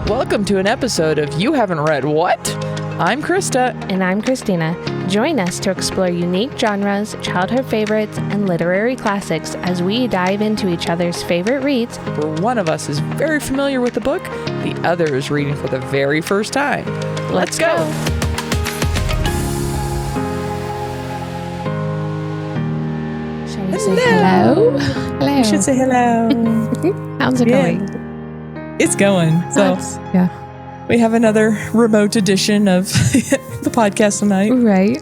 Welcome to an episode of You Haven't Read What? I'm Krista. And I'm Christina. Join us to explore unique genres, childhood favorites, and literary classics as we dive into each other's favorite reads. Where one of us is very familiar with the book, the other is reading for the very first time. Let's go! Shall we say hello? Hello. We should say hello. How's it going? It's going. So, we have another remote edition of the podcast tonight. Right.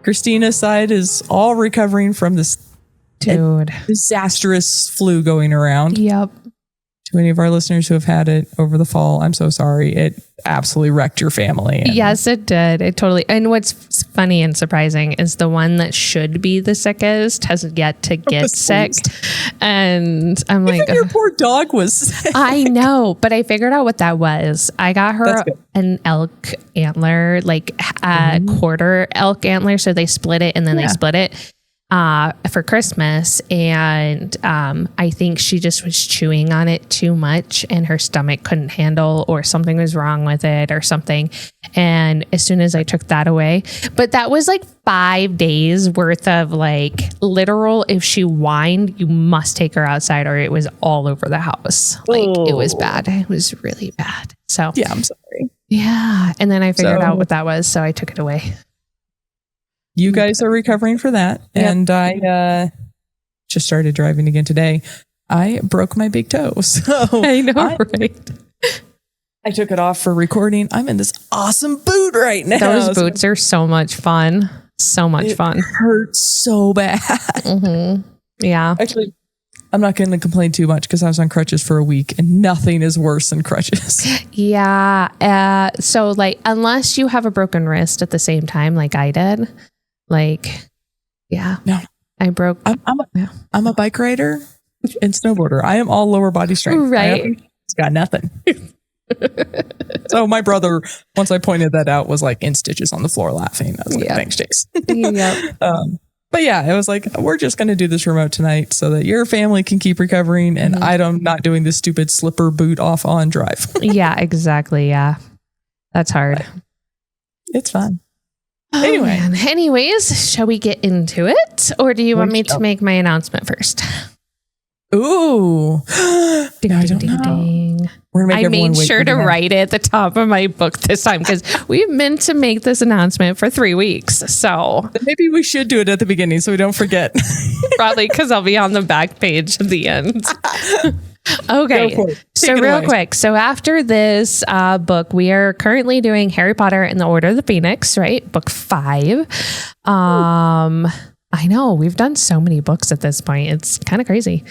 Christina's side is all recovering from this disastrous flu going around. Yep. To any of our listeners who have had it over the fall, I'm so sorry. It absolutely wrecked your family. Yes, it did. It totally. And what's funny and surprising is the one that should be the sickest has yet to get sick. And I'm like, your poor dog was sick. I know, but I figured out what that was. I got her an elk antler, like a quarter elk antler. So they split it and then they split it for Christmas. And I think she just was chewing on it too much and her stomach couldn't handle, or something was wrong with it or something. And as soon as I took that away, but that was like 5 days worth of like literal, if she whined, you must take her outside, or it was all over the house. Like it was bad. It was really bad. So yeah, I'm sorry. Yeah. And then I figured out what that was. So I took it away. You guys are recovering for that. Yep. And I just started driving again today. I broke my big toe. So I know, right? I took it off for recording. I'm in this awesome boot right now. Those boots are so much fun. So much fun. It hurts so bad. Mm-hmm. Yeah. Actually, I'm not going to complain too much because I was on crutches for a week and nothing is worse than crutches. Yeah. So like, unless you have a broken wrist at the same time, like I did, like, yeah. No. I broke. I'm a bike rider and snowboarder. I am all lower body strength. Right. It's got nothing. So my brother, once I pointed that out, was like in stitches on the floor laughing. I was like, thanks, Chase. Yep. But yeah, it was like, we're just going to do this remote tonight so that your family can keep recovering and I'm not doing this stupid slipper boot off on drive. Yeah, exactly. Yeah. That's hard. But it's fun. Oh, anyway. Man. Anyways, shall we get into it? Or do you want me to make my announcement first? Ooh. I don't know. I made sure to write it at the top of my book this time because we've meant to make this announcement for 3 weeks. So maybe we should do it at the beginning so we don't forget. Probably because I'll be on the back page at the end. Okay. So real quick. So after this book, we are currently doing Harry Potter and the Order of the Phoenix, right? Book 5. I know we've done so many books at this point. It's kind of crazy.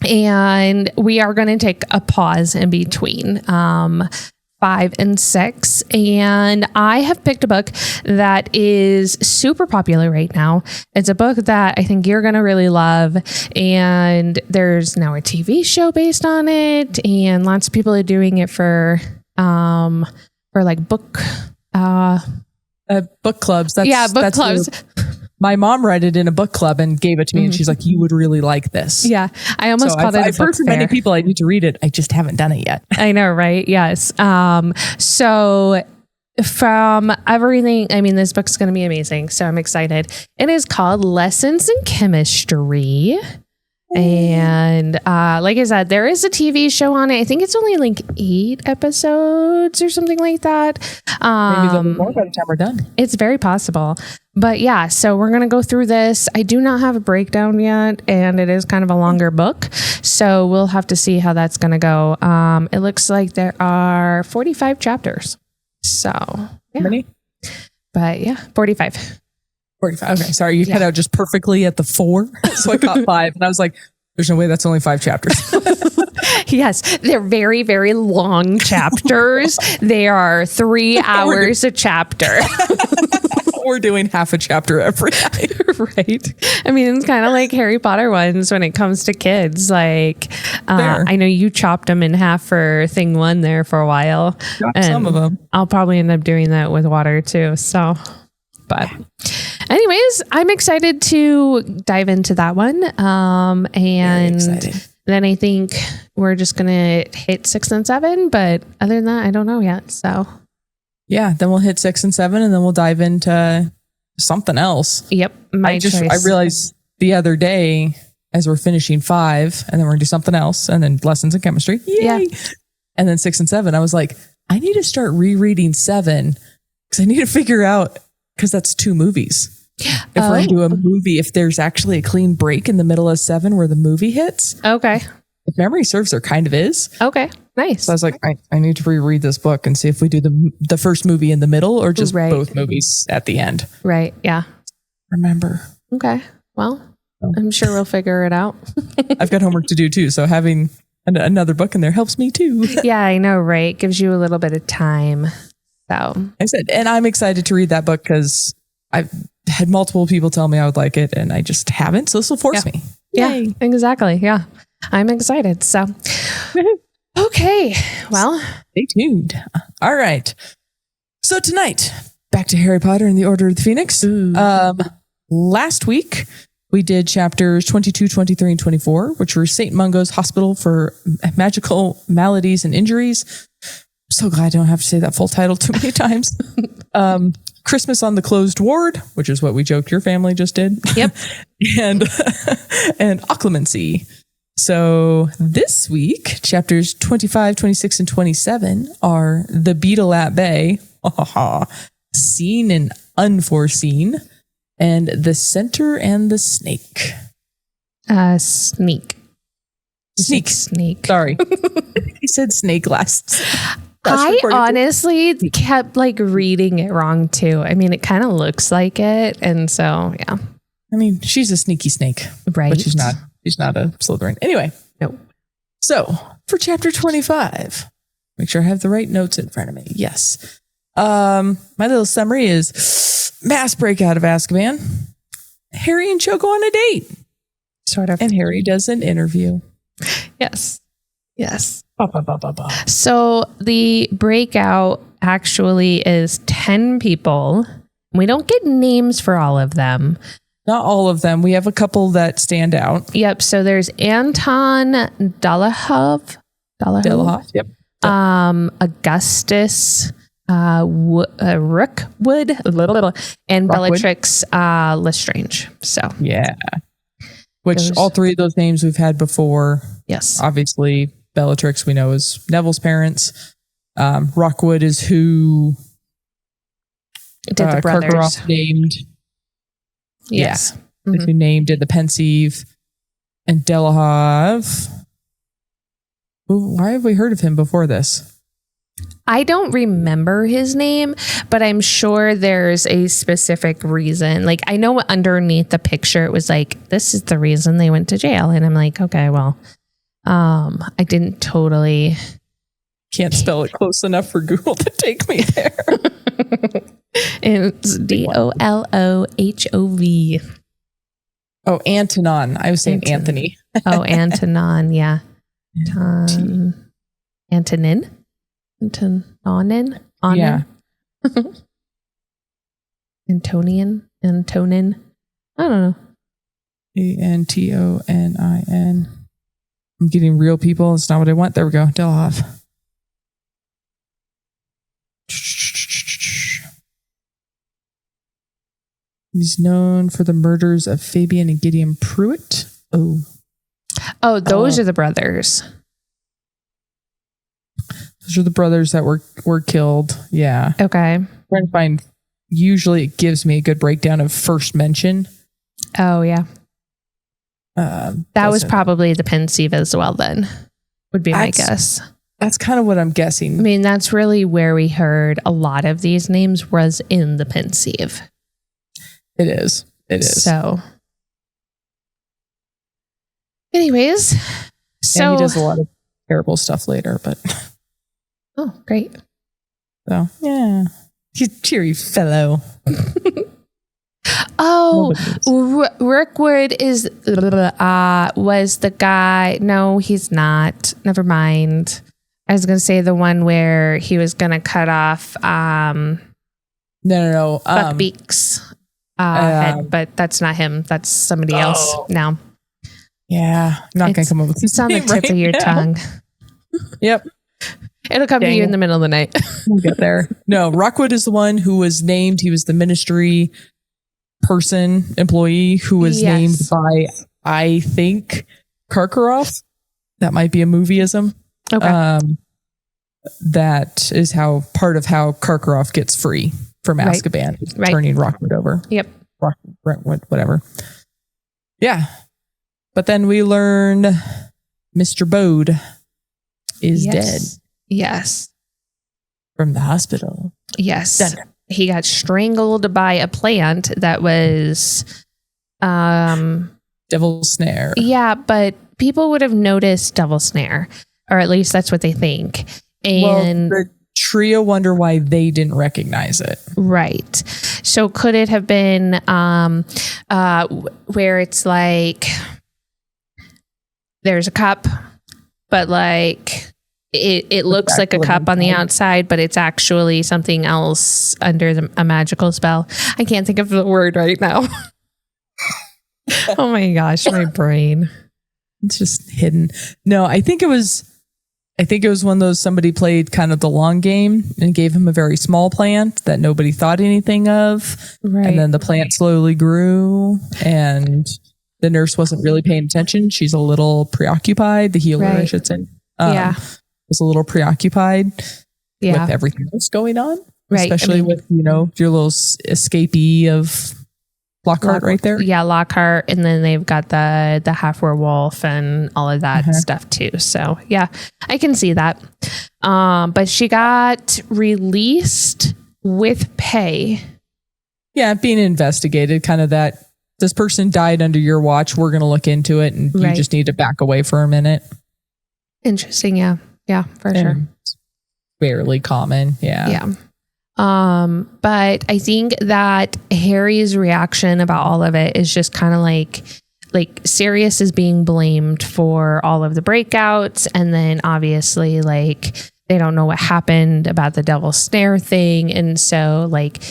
And we are going to take a pause in between 5 and 6. And I have picked a book that is super popular right now. It's a book that I think you're going to really love. And there's now a TV show based on it. And lots of people are doing it for like book clubs. Book clubs. My mom read it in a book club and gave it to me, and she's like, "You would really like this." Yeah, I almost called it. I've heard from many people I need to read it. I just haven't done it yet. I know, right? Yes. So from everything, I mean, this book's going to be amazing. So I'm excited. It is called Lessons in Chemistry. And like I said, there is a TV show on it. I think it's only like 8 episodes or something like that. Maybe there'll be more by the time we're done. It's very possible. But yeah, so we're going to go through this. I do not have a breakdown yet, and it is kind of a longer book. So we'll have to see how that's going to go. It looks like there are 45 chapters. So yeah. How many? But yeah, 45. 45. Okay, sorry, you cut out just perfectly at the 4. So I caught 5, and I was like, there's no way that's only 5 chapters. Yes, they're very, very long chapters. They are 3 hours a chapter. We're doing half a chapter every night. Right. I mean, it's kind of like Harry Potter ones when it comes to kids. Like, I know you chopped them in half for thing 1 there for a while. Some of them. I'll probably end up doing that with water too. So, but anyways, I'm excited to dive into that one. And then I think we're just going to hit 6 and 7. But other than that, I don't know yet. So yeah, then we'll hit 6 and 7 and then we'll dive into something else. Yep. I realized the other day as we're finishing 5 and then we're gonna do something else and then lessons in chemistry. Yay! Yeah. And then 6 and 7. I was like, I need to start rereading 7 because I need to figure out, because that's 2 movies. If we're going to do a movie, if there's actually a clean break in the middle of 7 where the movie hits. Okay. If memory serves, there kind of is. Okay. Nice. So I was like, I need to reread this book and see if we do the first movie in the middle or just both movies at the end. Right. Yeah. Remember. Okay. Well, I'm sure we'll figure it out. I've got homework to do too. So having another book in there helps me too. Yeah, I know, right? Gives you a little bit of time. So I said, and I'm excited to read that book because I've had multiple people tell me I would like it and I just haven't. So this will force me. Yay. Yeah, exactly. Yeah. I'm excited. So, okay. Well, stay tuned. All right. So tonight, back to Harry Potter and the Order of the Phoenix. Last week, we did chapters 22, 23, and 24, which were St. Mungo's Hospital for Magical Maladies and Injuries. I'm so glad I don't have to say that full title too many times. Christmas on the Closed Ward, which is what we joked your family just did. Yep. and Occlumency. So this week, chapters 25, 26, and 27 are The Beetle at Bay, Seen and Unforeseen, and The Center and the Snake. Sneak. Sneak. Sorry. He said snake last. I honestly kept reading it wrong too. I mean, it kind of looks like it. And so, yeah. I mean, she's a sneaky snake. Right. But she's not a Slytherin. Anyway. No. So for chapter 25, make sure I have the right notes in front of me. Yes. My little summary is mass breakout of Azkaban. Harry and Cho go on a date. Sort of. And Harry does an interview. Yes. Yes. Ba. So the breakout actually is 10 people. We don't get names for all of them. Not all of them. We have a couple that stand out. Yep. So there's Anton Dolohov. Yep. Augustus Rookwood and Bellatrix Lestrange. So yeah. Which all 3 of those names we've had before. Yes. Obviously, Bellatrix we know is Neville's parents. Rookwood is who did the brothers. Karkaroff named. Yes. Yeah. Mm-hmm. Who did the pensieve. And Dolohov. Why have we heard of him before this? I don't remember his name, but I'm sure there's a specific reason. I know underneath the picture, it was this is the reason they went to jail. And I'm like, okay, well, I didn't totally. Can't spell it close enough for Google to take me there. It's Dolohov. Oh, Antonin. I was saying Anthony. Oh, Antonin. Yeah. Antonin. Antonin? Yeah. Antonin? I don't know. Antonin. I'm getting real people. It's not what I want. There we go. Dolohov. He's known for the murders of Fabian and Gideon Pruitt. Oh, those are the brothers. Those are the brothers that were killed. Yeah. Okay. I'm trying to find. Usually, it gives me a good breakdown of first mention. Oh yeah. That was probably the pensieve as well. Then would be my guess. That's kind of what I'm guessing. I mean, that's really where we heard a lot of these names was in the pensieve. It is. So, anyways, and he does a lot of terrible stuff later, but. Oh, great. So, yeah. He's a cheery fellow. Rookwood was the guy. No, he's not. Never mind. I was going to say the one where he was going to cut off No. Buckbeak's head, but that's not him. That's somebody else now. Yeah, I'm not going to come up with it's on the tip of your tongue. Yep. It'll come to you in the middle of the night. We'll get there. No, Rockwood is the one who was named. He was the ministry employee who was named by, I think, Karkaroff. That might be a movieism. Okay. That is how part of how Karkaroff gets free from Azkaban, turning Rockwood over. Yep. Brentwood, whatever. Yeah. But then we learn Mr. Bode is dead. Yes. From the hospital. Yes. Done. He got strangled by a plant that was Devil's Snare. Yeah, but people would have noticed Devil's Snare, or at least that's what they think. And the trio wonder why they didn't recognize it. Right. So could it have been where it's like there's a cup, but like it looks like a cup on the outside, but it's actually something else under a magical spell. I can't think of the word right now. Oh my gosh, my brain. It's just hidden. No, I think it was one of those, somebody played kind of the long game and gave him a very small plant that nobody thought anything of. Right. And then the plant slowly grew and the nurse wasn't really paying attention. She's a little preoccupied. The healer, I should say. Was a little preoccupied with everything that's going on. Right. Especially with, your little escapee of Lockhart right there. Yeah, Lockhart. And then they've got the half werewolf and all of that stuff too. So yeah, I can see that. But she got released with pay. Yeah, being investigated, kind of that this person died under your watch. We're going to look into it and you just need to back away for a minute. Interesting. Yeah. Yeah, for sure. Fairly common. Yeah. Yeah. But I think that Harry's reaction about all of it is just kind of like Sirius is being blamed for all of the breakouts. And then obviously like they don't know what happened about the Devil's Snare thing. And so like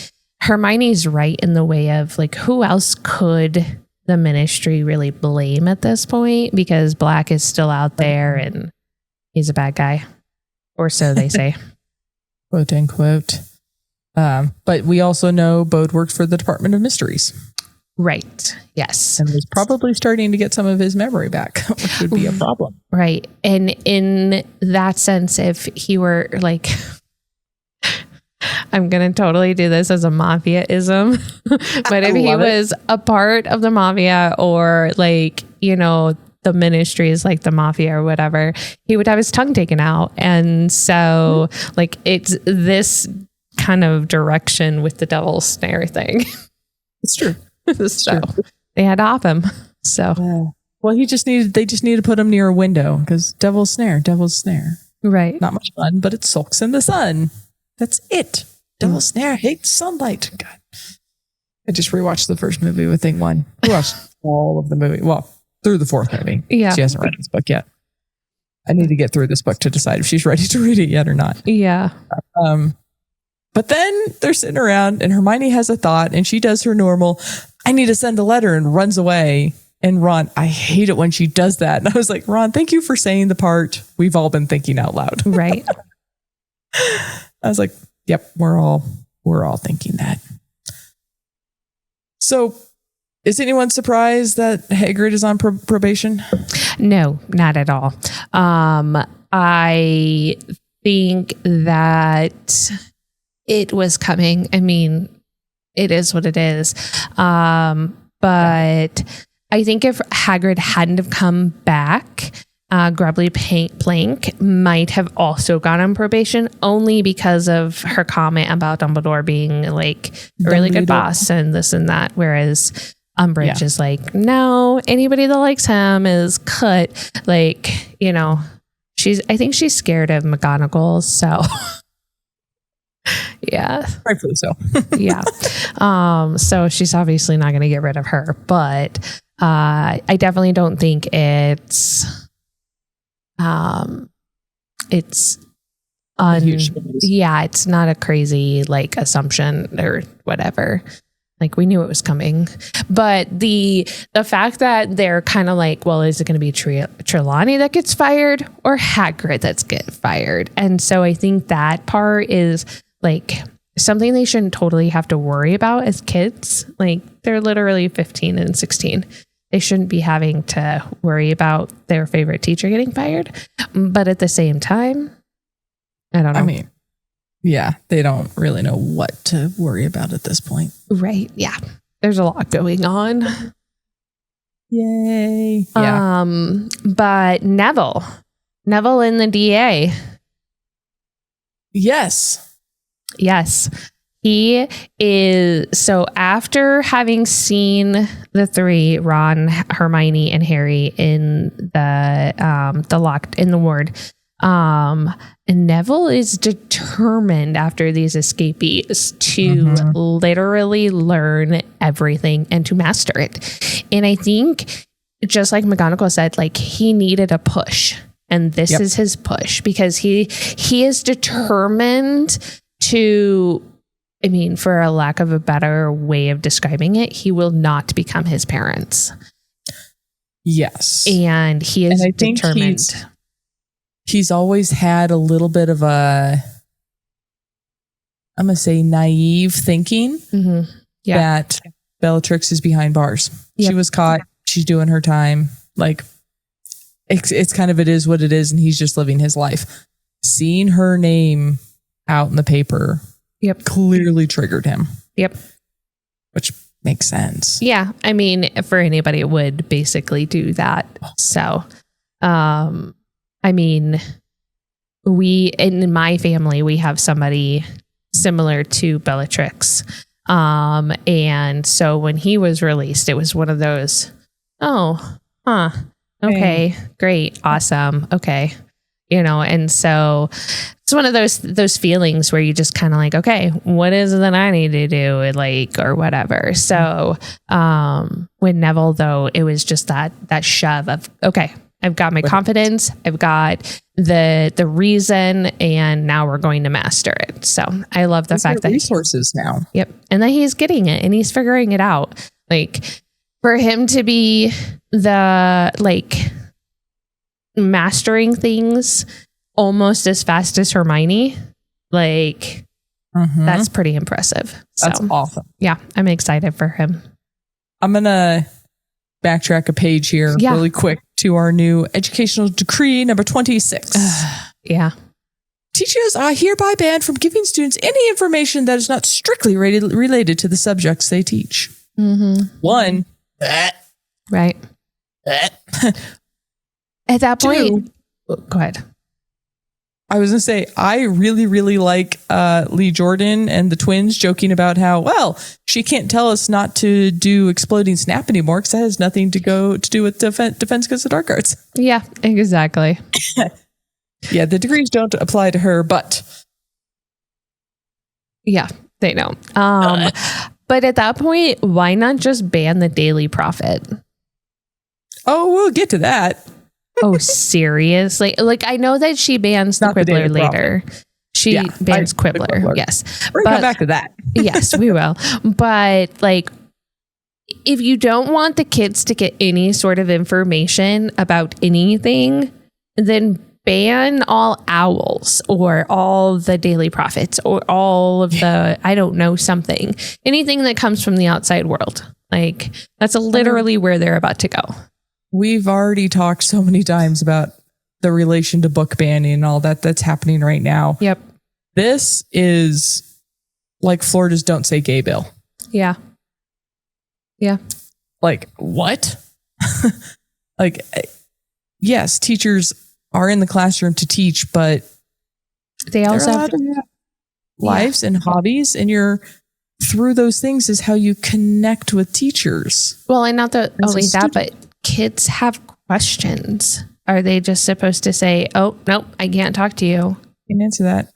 Hermione's right in the way of like, who else could the ministry really blame at this point? Because Black is still out there and he's a bad guy, or so they say. Quote unquote. But we also know Bode works for the Department of Mysteries. Right. Yes. And was probably starting to get some of his memory back, which would be a problem. Right. And in that sense, if he were like, I'm going to totally do this as a mafia-ism, but if he was a part of the mafia or like, the ministry is like the mafia or whatever, he would have his tongue taken out. And so like it's this kind of direction with the Devil's Snare thing. It's true. So they had to off him. So well, they just need to put him near a window because Devil's Snare. Right. Not much fun, but it sulks in the sun. That's it. Devil's Snare hates sunlight. God. I just rewatched the first movie with Thing One. I watched all of the movie. Well, through the fourth movie. Yeah. She hasn't read this book yet. I need to get through this book to decide if she's ready to read it yet or not. Yeah. But then they're sitting around and Hermione has a thought and she does her normal, I need to send a letter, and runs away. And Ron, I hate it when she does that. And I was like, Ron, thank you for saying the part we've all been thinking out loud. Right. I was like, yep, we're all thinking that. So is anyone surprised that Hagrid is on probation? No, not at all. I think that it was coming. I mean, it is what it is. But I think if Hagrid hadn't have come back, Grubbly Plank might have also gone on probation only because of her comment about Dumbledore being like a really good boss and this and that. Whereas Umbridge is like, no, anybody that likes him is cut. Like, I think she's scared of McGonagall. So yeah. Rightfully so. Yeah. So she's obviously not going to get rid of her, but I definitely don't think it's it's not a crazy like assumption or whatever. Like, we knew it was coming. But the fact that they're kind of like, well, is it going to be Trelawney that gets fired or Hagrid that's get fired? And so I think that part is like something they shouldn't totally have to worry about as kids. Like, they're literally 15 and 16. They shouldn't be having to worry about their favorite teacher getting fired. But at the same time, I don't know. I mean, yeah, they don't really know what to worry about at this point. Right. Yeah. There's a lot going on. Yay. Yeah. But Neville in the DA. Yes. He is. So after having seen the three, Ron, Hermione, and Harry in the locked in the ward, and Neville is determined after these escapees to literally learn everything and to master it. And I think, just like McGonagall said, like, he needed a push, and this is his push, because he is determined to, I mean, for a lack of a better way of describing it, he will not become his parents. Yes. And he is determined. He's always had a little bit of a, I'm going to say, naive thinking that Bellatrix is behind bars. She was caught. She's doing her time. Like, it's kind of, it is what it is. And he's just living his life. Seeing her name out in the paper clearly triggered him. Which makes sense. Yeah. I mean, for anybody, it would basically do that. So, I mean, in my family, we have somebody similar to Bellatrix. And so when he was released, it was one of those, okay, great, awesome, okay. You know, and so it's one of those feelings where you just kind of like, okay, what is it that I need to do? Like, or whatever. So, with Neville though, it was just that shove of, okay, I've got my confidence, I've got the reason, and now we're going to master it. So I love the fact that resources now. And that he's getting it and he's figuring it out. Like, for him to be the, like, mastering things almost as fast as Hermione, like, that's pretty impressive. That's awesome. Yeah, I'm excited for him. I'm gonna backtrack a page here really quick to our new educational decree number 26. Teachers are hereby banned from giving students any information that is not strictly related to the subjects they teach. One, right. At that point, go ahead. I was going to say, I really, really like Lee Jordan and the twins joking about how, well, she can't tell us not to do exploding snap anymore because that has nothing to do with defense against the dark arts. Yeah, exactly. Yeah, the degrees don't apply to her, but. Yeah, they don't. But at that point, why not just ban the Daily Prophet? Oh, we'll get to that. Oh, seriously? Like, I know that she bans the Quibbler later. She bans Quibbler. Yes. We're going to come back to that. Yes, we will. But, like, if you don't want the kids to get any sort of information about anything, then ban all owls or all the Daily Prophets or all of the, I don't know, something. Anything that comes from the outside world. Like, that's literally where they're about to go. We've already talked so many times about the relation to book banning and all that's happening right now. Yep. This is like Florida's Don't Say Gay bill. Yeah. Yeah. Like, what? Like, yes, teachers are in the classroom to teach, but they also have lives and hobbies, and through those things is how you connect with teachers. Well, and not only that, but kids have questions. Are they just supposed to say, oh, nope, I can't talk to you? Can't answer that.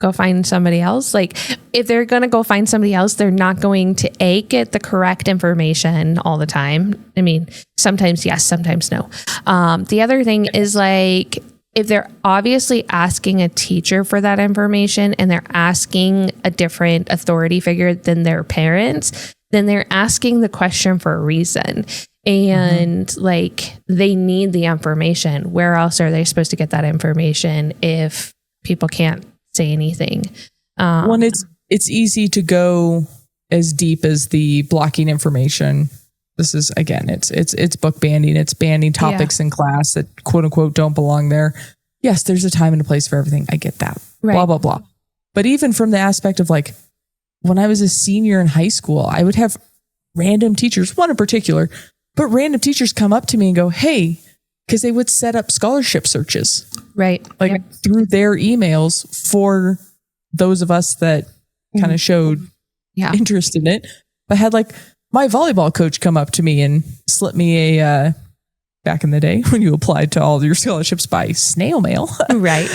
Go find somebody else. Like, if they're going to go find somebody else, they're not going to get the correct information all the time. I mean, sometimes yes, sometimes no. The other thing is, like, if they're obviously asking a teacher for that information and they're asking a different authority figure than their parents, then they're asking the question for a reason. And like they need the information. Where else are they supposed to get that information if people can't say anything? Well, it's easy to go as deep as the blocking information. This is, again, it's book banning. It's banning topics in class that quote unquote don't belong there. Yes, there's a time and a place for everything. I get that. Right. Blah, blah, blah. But even from the aspect of like, when I was a senior in high school, I would have random teachers, one in particular, but random teachers come up to me and go, hey, because they would set up scholarship searches. Right. Like through their emails for those of us that kind of showed interest in it. I had like my volleyball coach come up to me and slip me a, back in the day when you applied to all your scholarships by snail mail. Right.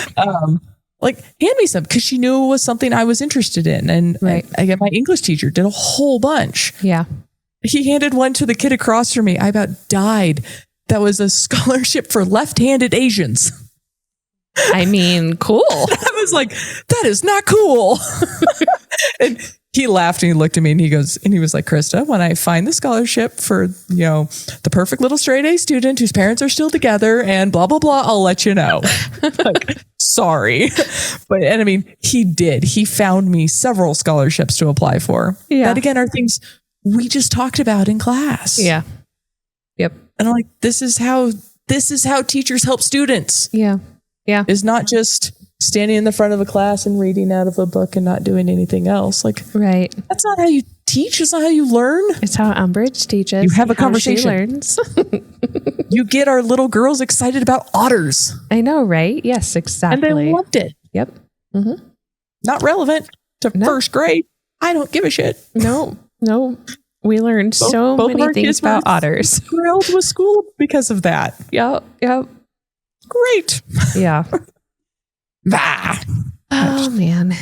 Like hand me some, because she knew it was something I was interested in. And I get my English teacher did a whole bunch. Yeah. He handed one to the kid across from me. I about died. That was a scholarship for left-handed Asians. I mean, cool. I was like, that is not cool. And he laughed and he looked at me and he was like, Krista, when I find the scholarship for, the perfect little straight A student whose parents are still together and blah, blah, blah, I'll let you know. Like, sorry. And I mean, he did. He found me several scholarships to apply for. Yeah. That again are things we just talked about in class. Yeah. Yep. And I'm like, this is how teachers help students. Yeah. Yeah. Is not just standing in the front of a class and reading out of a book and not doing anything else. Like, right. That's not how you teach. It's not how you learn. It's how Umbridge teaches. You have a conversation. She learns. You get our little girls excited about otters. I know, right? Yes, exactly. And they loved it. Yep. Mm-hmm. Not relevant to first grade. I don't give a shit. No. We learned so many things about otters. Thrilled with school because of that. Yep. Great. Yeah. Bah. Oh man.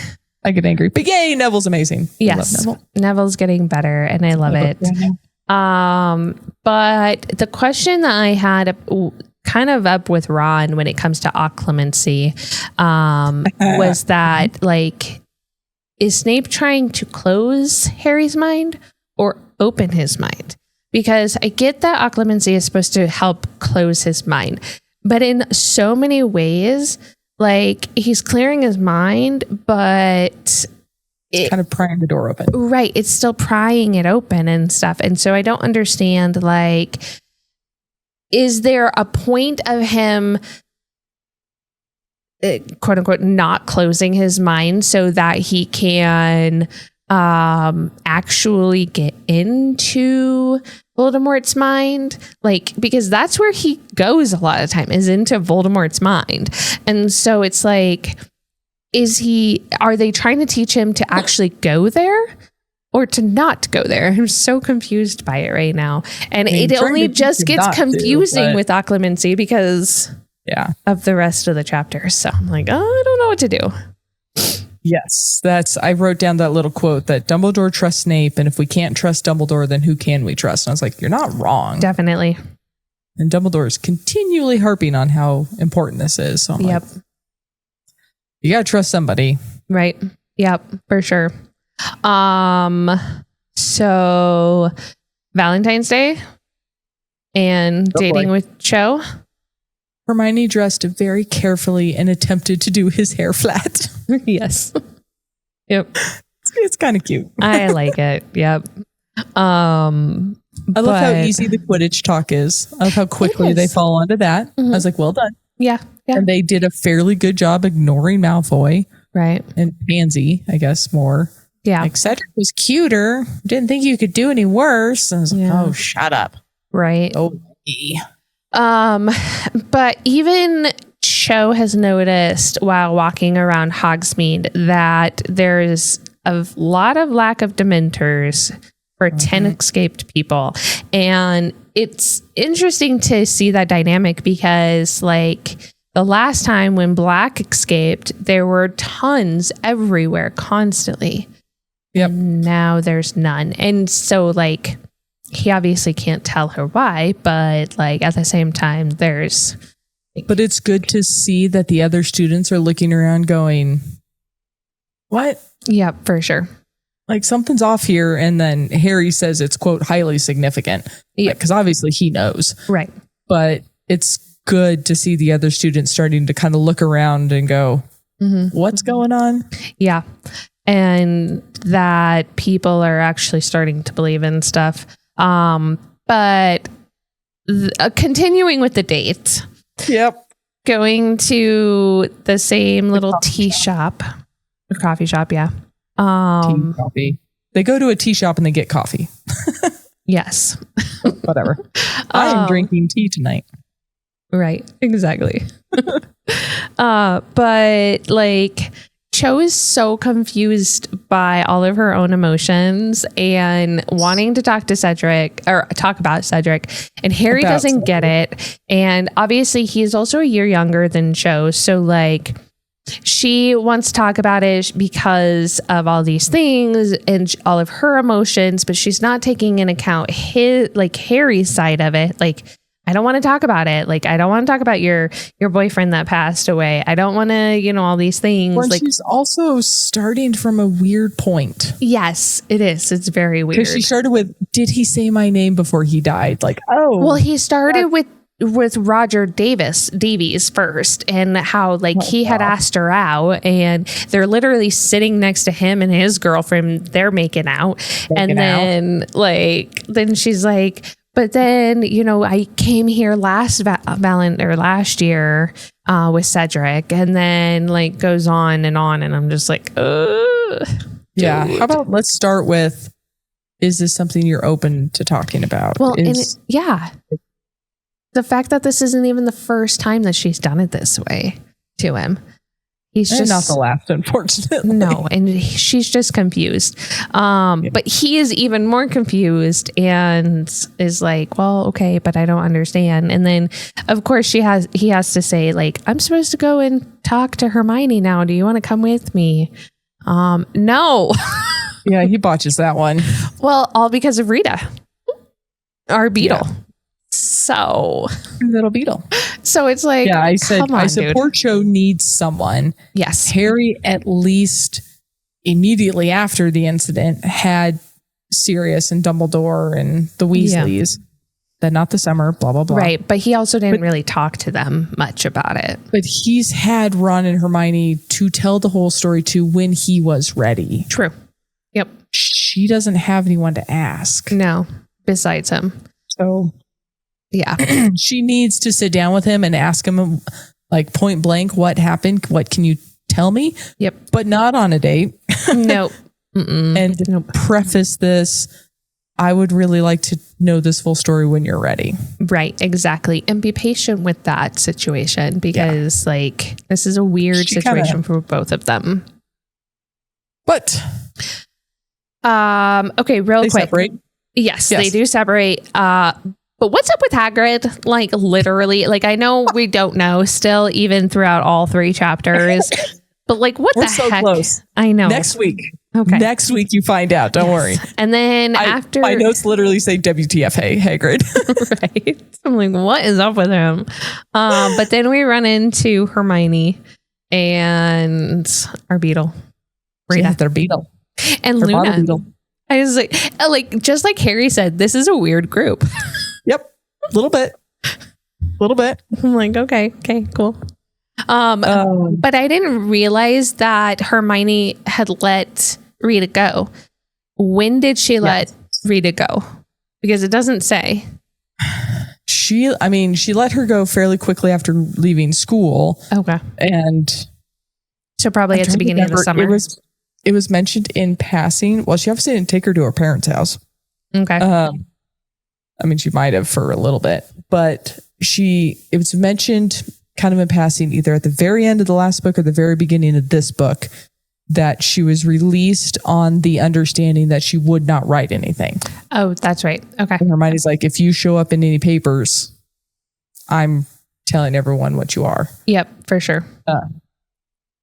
I get angry. But yay, Neville's amazing. Yes. Neville's getting better and I love it. But the question that I had kind of up with Ron when it comes to occlumency was that like, is Snape trying to close Harry's mind or open his mind? Because I get that occlumency is supposed to help close his mind, but in so many ways, like he's clearing his mind, but it's kind of prying the door open. Right. It's still prying it open and stuff. And so I don't understand, like, is there a point of him quote unquote not closing his mind so that he can actually get into Voldemort's mind? Like, because that's where he goes a lot of time, is into Voldemort's mind. And so it's like, are they trying to teach him to actually go there or to not go there? I'm so confused by it right now. And it only just gets confusing with occlumency because of the rest of the chapters. So I'm like, oh, I don't know what to do. Yes, I wrote down that little quote that Dumbledore trusts Snape, and if we can't trust Dumbledore, then who can we trust? And I was like, you're not wrong. Definitely. And Dumbledore is continually harping on how important this is. So I'm like, you gotta trust somebody. Right. Yep, for sure. So Valentine's Day and dating with Cho. Hermione dressed very carefully and attempted to do his hair flat. Yes. Yep. It's kind of cute. I like it. Yep. I love how easy the Quidditch talk is. I love how quickly they fall onto that. I was like, well done. Yeah. And they did a fairly good job ignoring Malfoy. Right. And Pansy, I guess, more. Yeah. Like, Cedric was cuter. Didn't think you could do any worse. And I was like, oh, shut up. Right. Oh, but even Cho has noticed while walking around Hogsmeade that there's a lot of lack of Dementors for 10 escaped people. And it's interesting to see that dynamic because, like, the last time when Black escaped, there were tons everywhere constantly. Yep. And now there's none. And so, like, he obviously can't tell her why, but like at the same time, there's. But it's good to see that the other students are looking around going, what? Yeah, for sure. like something's off here. And then Harry says it's, quote, highly significant. Yeah. Because obviously he knows. Right. But it's good to see the other students starting to kind of look around and go, what's going on? Yeah. And that people are actually starting to believe in stuff. But continuing with the date. Yep. Going to the same little tea shop. Coffee shop, yeah. Tea, coffee. They go to a tea shop and they get coffee. Yes. Whatever. I am drinking tea tonight. Right. Exactly. But like Cho is so confused by all of her own emotions and wanting to talk to Cedric or talk about Cedric, and Harry doesn't get it. And obviously he's also a year younger than Cho. So like she wants to talk about it because of all these things and all of her emotions, but she's not taking into account Harry's side of it. Like, I don't want to talk about it. Like, I don't want to talk about your boyfriend that passed away. I don't want to, all these things. Well, like, she's also starting from a weird point. Yes, it is. It's very weird. Because she started with, did he say my name before he died? Like, oh. Well, he started with Roger Davies first, and how he had asked her out, and they're literally sitting next to him and his girlfriend. They're making out. Then she's like, but then, I came here last year with Cedric, and then goes on, and I'm just like, yeah. How about let's start with, is this something you're open to talking about? Well, the fact that this isn't even the first time that she's done it this way to him. He's just not the last, unfortunately. No, and she's just confused. But he is even more confused and is like, well, okay, but I don't understand. And then, of course, he has to say, I'm supposed to go and talk to Hermione now. Do you want to come with me? No. Yeah, he botches that one. Well, all because of Rita, our beetle. Yeah. So little beetle. So it's like, yeah, I said dude. Poor Cho needs someone. Yes. Harry, at least immediately after the incident, had Sirius and Dumbledore and the Weasleys. Then not the summer, blah, blah, blah. Right. But he also didn't really talk to them much about it. But he's had Ron and Hermione to tell the whole story to when he was ready. True. Yep. She doesn't have anyone to ask. No, besides him. So... yeah. She needs to sit down with him and ask him point blank, what happened? What can you tell me? Yep. But not on a date. Nope. And preface this, I would really like to know this full story when you're ready. Right. Exactly. And be patient with that situation because this is a weird situation for both of them. But okay, real quick. Separate? Yes, they do separate. But what's up with Hagrid? Literally, I know we don't know still, even throughout all 3 chapters. But what We're the so heck? Close. I know. Next week. Okay. Next week you find out. Don't worry. And then after my notes literally say WTF, hey, Hagrid. Right. I'm like, what is up with him? But then we run into Hermione and our beetle. Rita. Yeah, their beetle. And their Luna. Beetle. I was like, just like Harry said, this is a weird group. Yep. A little bit. I'm like, okay, cool. But I didn't realize that Hermione had let Rita go. When did she let Rita go? Because it doesn't say. She let her go fairly quickly after leaving school. Okay. And so probably at the beginning of the summer. It was mentioned in passing. Well, she obviously didn't take her to her parents' house. Okay. She might have for a little bit, but it was mentioned kind of in passing, either at the very end of the last book or the very beginning of this book, that she was released on the understanding that she would not write anything. Oh, that's right. Okay. And Hermione's like, if you show up in any papers, I'm telling everyone what you are. Yep, for sure.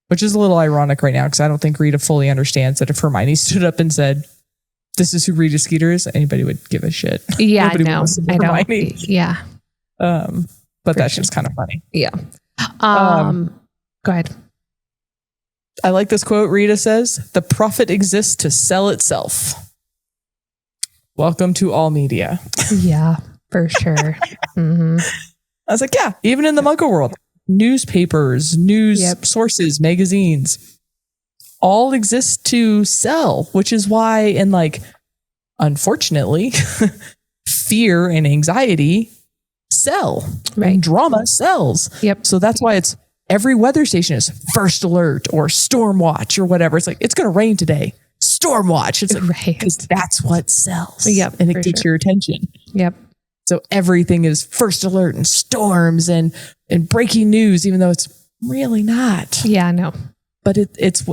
Which is a little ironic right now because I don't think Rita fully understands that if Hermione stood up and said, this is who Rita Skeeter is, anybody would give a shit. Yeah, Nobody no, I don't. Yeah. But that's just kind of funny. Yeah. Go ahead. I like this quote. Rita says, "The profit exists to sell itself." Welcome to all media. Yeah, for sure. Mm-hmm. I was like, yeah, even in the Muggle world, newspapers, news sources, magazines, all exist to sell, which is why, and like, unfortunately, fear and anxiety sell. Right. And drama sells. Yep. So that's why it's every weather station is first alert or storm watch or whatever. It's like, it's going to rain today. Storm watch. It's like, because that's what sells. Yep. And it gets your attention. Yep. So everything is first alert and storms and breaking news, even though it's really not. Yeah, no. But it's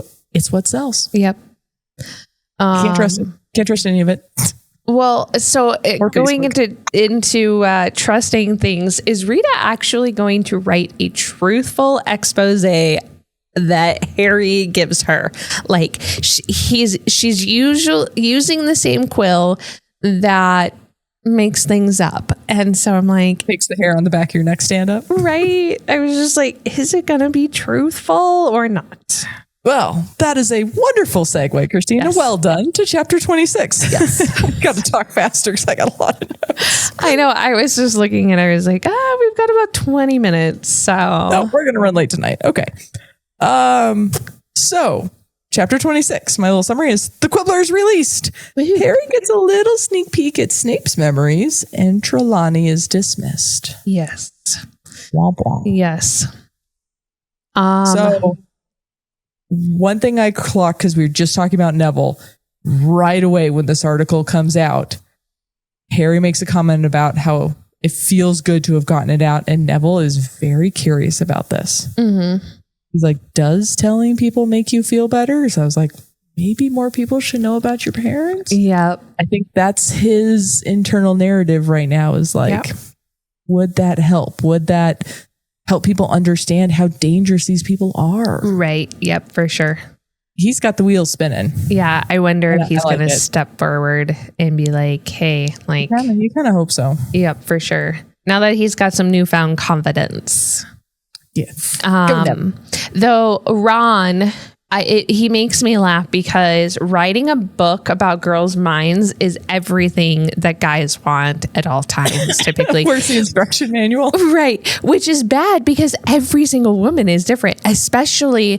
what sells. Yep. Can't trust it. Can't trust any of it. Well, so going into trusting things, is Rita actually going to write a truthful expose that Harry gives her? Like she's usually using the same quill that makes things up. And so I'm like, makes the hair on the back of your neck stand up. Right. I was just like, is it going to be truthful or not? Well, that is a wonderful segue, Christina. Yes. Well done to chapter 26. Yes. Got to talk faster because I got a lot of notes. I know. I was just looking and I was like, we've got about 20 minutes. So no, we're going to run late tonight. Okay. So chapter 26, my little summary is the Quibbler is released. Woo-hoo. Harry gets a little sneak peek at Snape's memories and Trelawney is dismissed. Yes. Womp womp. Yes. So one thing I clocked, because we were just talking about Neville, right away when this article comes out, Harry makes a comment about how it feels good to have gotten it out. And Neville is very curious about this. Mm-hmm. He's like, does telling people make you feel better? So I was like, maybe more people should know about your parents. Yeah. I think that's his internal narrative right now is like, would that help? Would that help people understand how dangerous these people are? Right. Yep, for sure. He's got the wheels spinning. Yeah. I wonder if he's going to step forward and be like, hey, like. You kind of hope so. Yep, for sure. Now that he's got some newfound confidence. Yes. Though Ron, he makes me laugh because writing a book about girls' minds is everything that guys want at all times, typically. Where's the instruction manual? Right. Which is bad because every single woman is different, especially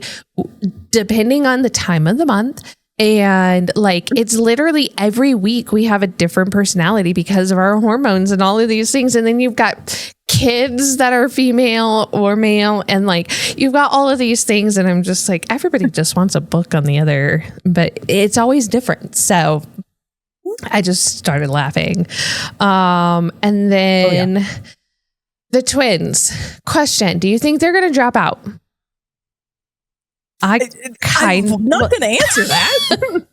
depending on the time of the month. And like, it's literally every week we have a different personality because of our hormones and all of these things. And then you've got kids that are female or male. And like, you've got all of these things. And I'm just like, everybody just wants a book on the other, but it's always different. So I just started laughing. And then the twins. Question. Do you think they're going to drop out? I'm not going to answer that.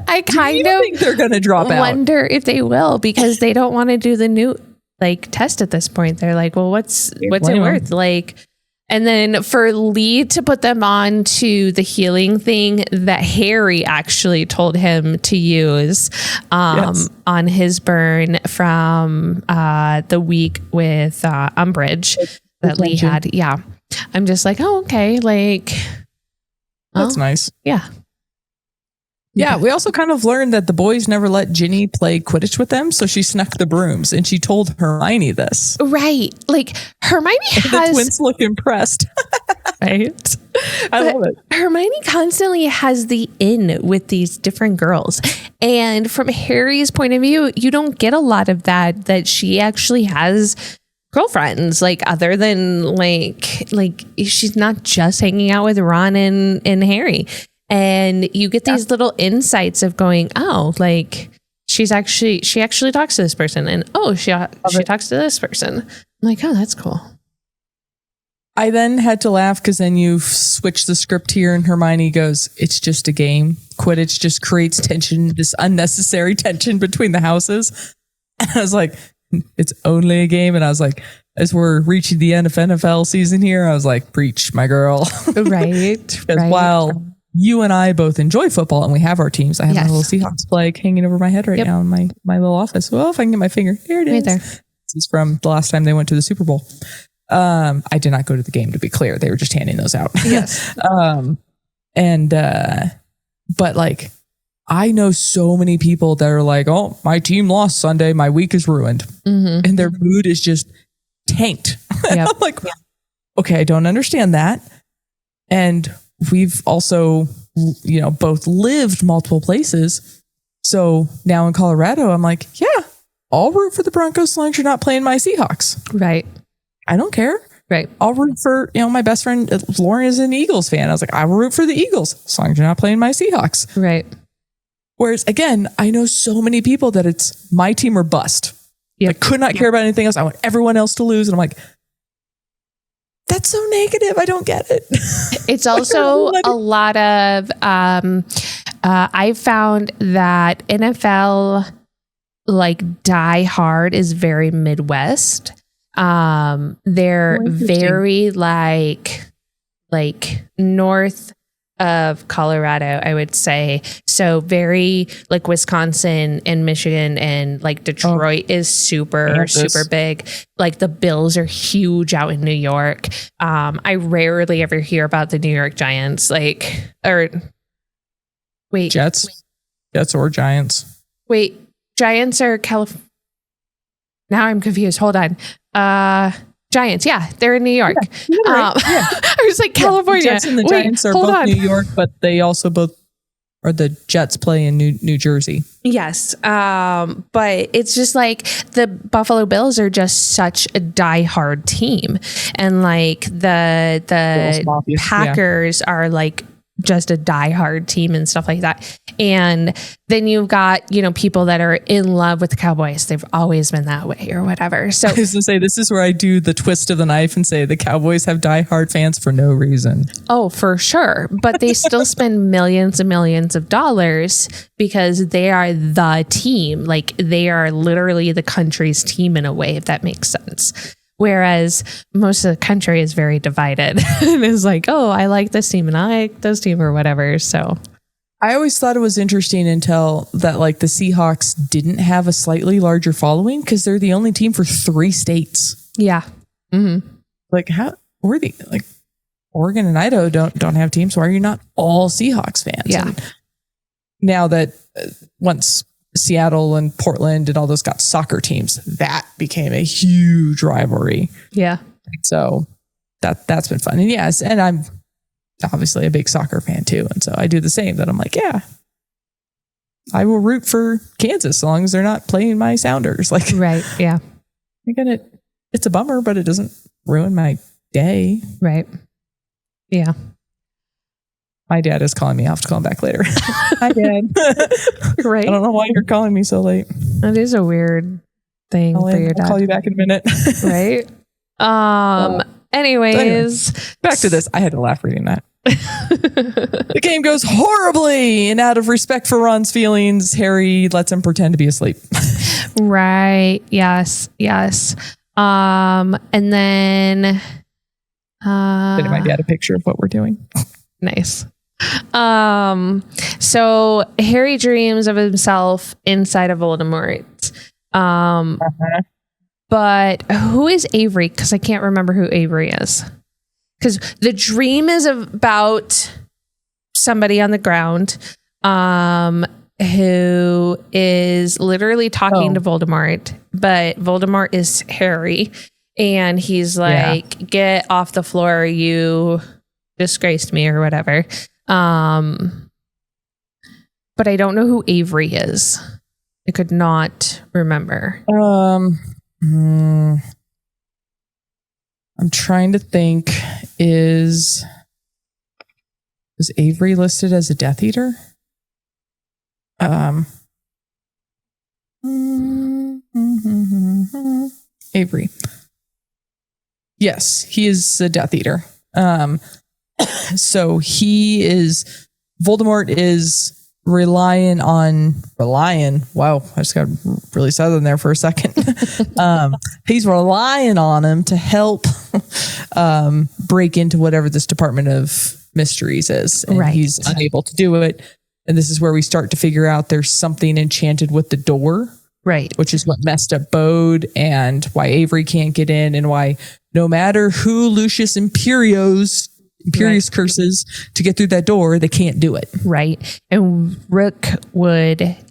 I kind of think they're going to drop out. Wonder if they will, because they don't want to do the new test at this point. They're like, well, what's it worth? Like, and then for Lee to put them on to the healing thing that Harry actually told him to use on his burn from the week with Umbridge that Lee had. Yeah. I'm just like, oh, okay. Like, that's nice. Yeah. Yeah. We also kind of learned that the boys never let Ginny play Quidditch with them. So she snuck the brooms and she told Hermione this. Right. Like Hermione has. The twins look impressed. Right. I love it. Hermione constantly has the in with these different girls. And from Harry's point of view, you don't get a lot of that she actually has girlfriends, like other than like she's not just hanging out with Ron and Harry. And you get these little insights of going, oh, like she actually talks to this person, and she talks to this person. I'm like, oh, that's cool. I then had to laugh because then you switch the script here and Hermione goes, it's just a game. Quidditch just creates tension, this unnecessary tension between the houses. And I was like, it's only a game. And I was like, as we're reaching the end of NFL season here, I was like, preach, my girl. Right. Because while you and I both enjoy football and we have our teams, I have my little Seahawks flag hanging over my head right now in my little office. Well, if I can get my finger, here it is. Right there. This is from the last time they went to the Super Bowl. I did not go to the game, to be clear. They were just handing those out. Yes. And, but like, I know so many people that are like, oh, my team lost Sunday. My week is ruined. Mm-hmm. And their mood is just tanked. Yep. I'm like, okay, I don't understand that. And we've also, both lived multiple places. So now in Colorado, I'm like, yeah, I'll root for the Broncos as long as you're not playing my Seahawks. Right. I don't care. Right. I'll root for, my best friend Lauren is an Eagles fan. I was like, I will root for the Eagles as long as you're not playing my Seahawks. Right. Whereas again, I know so many people that it's my team or bust. Yep. I could not care about anything else. I want everyone else to lose. And I'm like, that's so negative. I don't get it. It's also a lot of, I've found that NFL like die hard is very Midwest. They're very like north of Colorado, I would say. So very like Wisconsin and Michigan and like Detroit is super big. Like the Bills are huge out in New York. I rarely ever hear about the New York Giants, Jets or Giants. Wait, Giants are California. Now I'm confused. Hold on. Giants. Yeah, they're in New York. Yeah, right. I was like, California. The Jets and the Giants are both New York, but they also both are the Jets play in New Jersey. Yes. But it's just like the Buffalo Bills are just such a diehard team. And like the Packers are like just a diehard team and stuff like that. And then you've got, people that are in love with the Cowboys. They've always been that way or whatever. So I was going to say, this is where I do the twist of the knife and say the Cowboys have diehard fans for no reason. Oh, for sure. But they still spend millions and millions of dollars because they are the team. Like they are literally the country's team in a way, if that makes sense. Whereas most of the country is very divided and is like, oh, I like this team and I like this team or whatever. So I always thought it was interesting until that like the Seahawks didn't have a slightly larger following because they're the only team for 3 states. Yeah. Mm-hmm. Like how worthy? Like Oregon and Idaho don't have teams. Why are you not all Seahawks fans? Yeah. And now that once Seattle and Portland and all those got soccer teams, that became a huge rivalry. Yeah. So that's been fun. And yes, and I'm obviously a big soccer fan too. And so I do the same, that I'm like, yeah, I will root for Kansas as long as they're not playing my Sounders. Like, right. Yeah. Again, it's a bummer, but it doesn't ruin my day. Right. Yeah. My dad is calling me. I'll have to call him back later. Hi, Dad. Right. I don't know why you're calling me so late. That is a weird thing for your dad. I'll call you back in a minute. Right. Anyways, back to this. I had to laugh reading that. The game goes horribly, and out of respect for Ron's feelings, Harry lets him pretend to be asleep. Right. Yes. And then Did my dad a picture of what we're doing? Nice. So Harry dreams of himself inside of Voldemort. But who is Avery? Because I can't remember who Avery is. Because the dream is about somebody on the ground who is literally talking to Voldemort, but Voldemort is Harry. And he's like, get off the floor, you disgraced me or whatever. But I don't know who Avery is. I could not remember. I'm trying to think. Is Avery listed as a Death Eater? Avery. Yes, he is a Death Eater. So Voldemort is relying. Wow, I just got really southern there for a second. He's relying on him to help break into whatever this Department of Mysteries is. And he's unable to do it. And this is where we start to figure out there's something enchanted with the door. Right. Which is what messed up Bode and why Avery can't get in and why no matter who Lucius Imperius Imperious curses to get through that door. They can't do it. Right. And Rook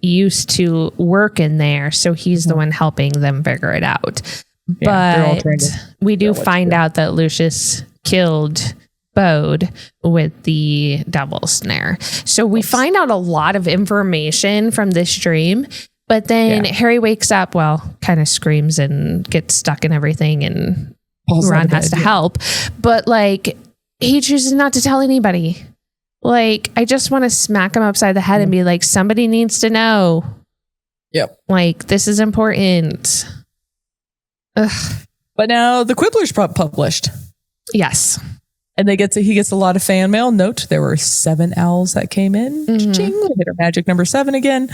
used to work in there, so he's the one helping them figure it out. Yeah, but we do find out that Lucius killed Bode with the devil snare. So we find out a lot of information from this dream. But then Harry wakes up, kind of screams and gets stuck in everything, and Ron has to help. But he chooses not to tell anybody. I just want to smack him upside the head and be like, somebody needs to know. Yep. This is important. Ugh. But now the Quibbler's published. Yes. And he gets a lot of fan mail. Note, there were 7 owls that came in. Ching, we hit our magic number 7 again.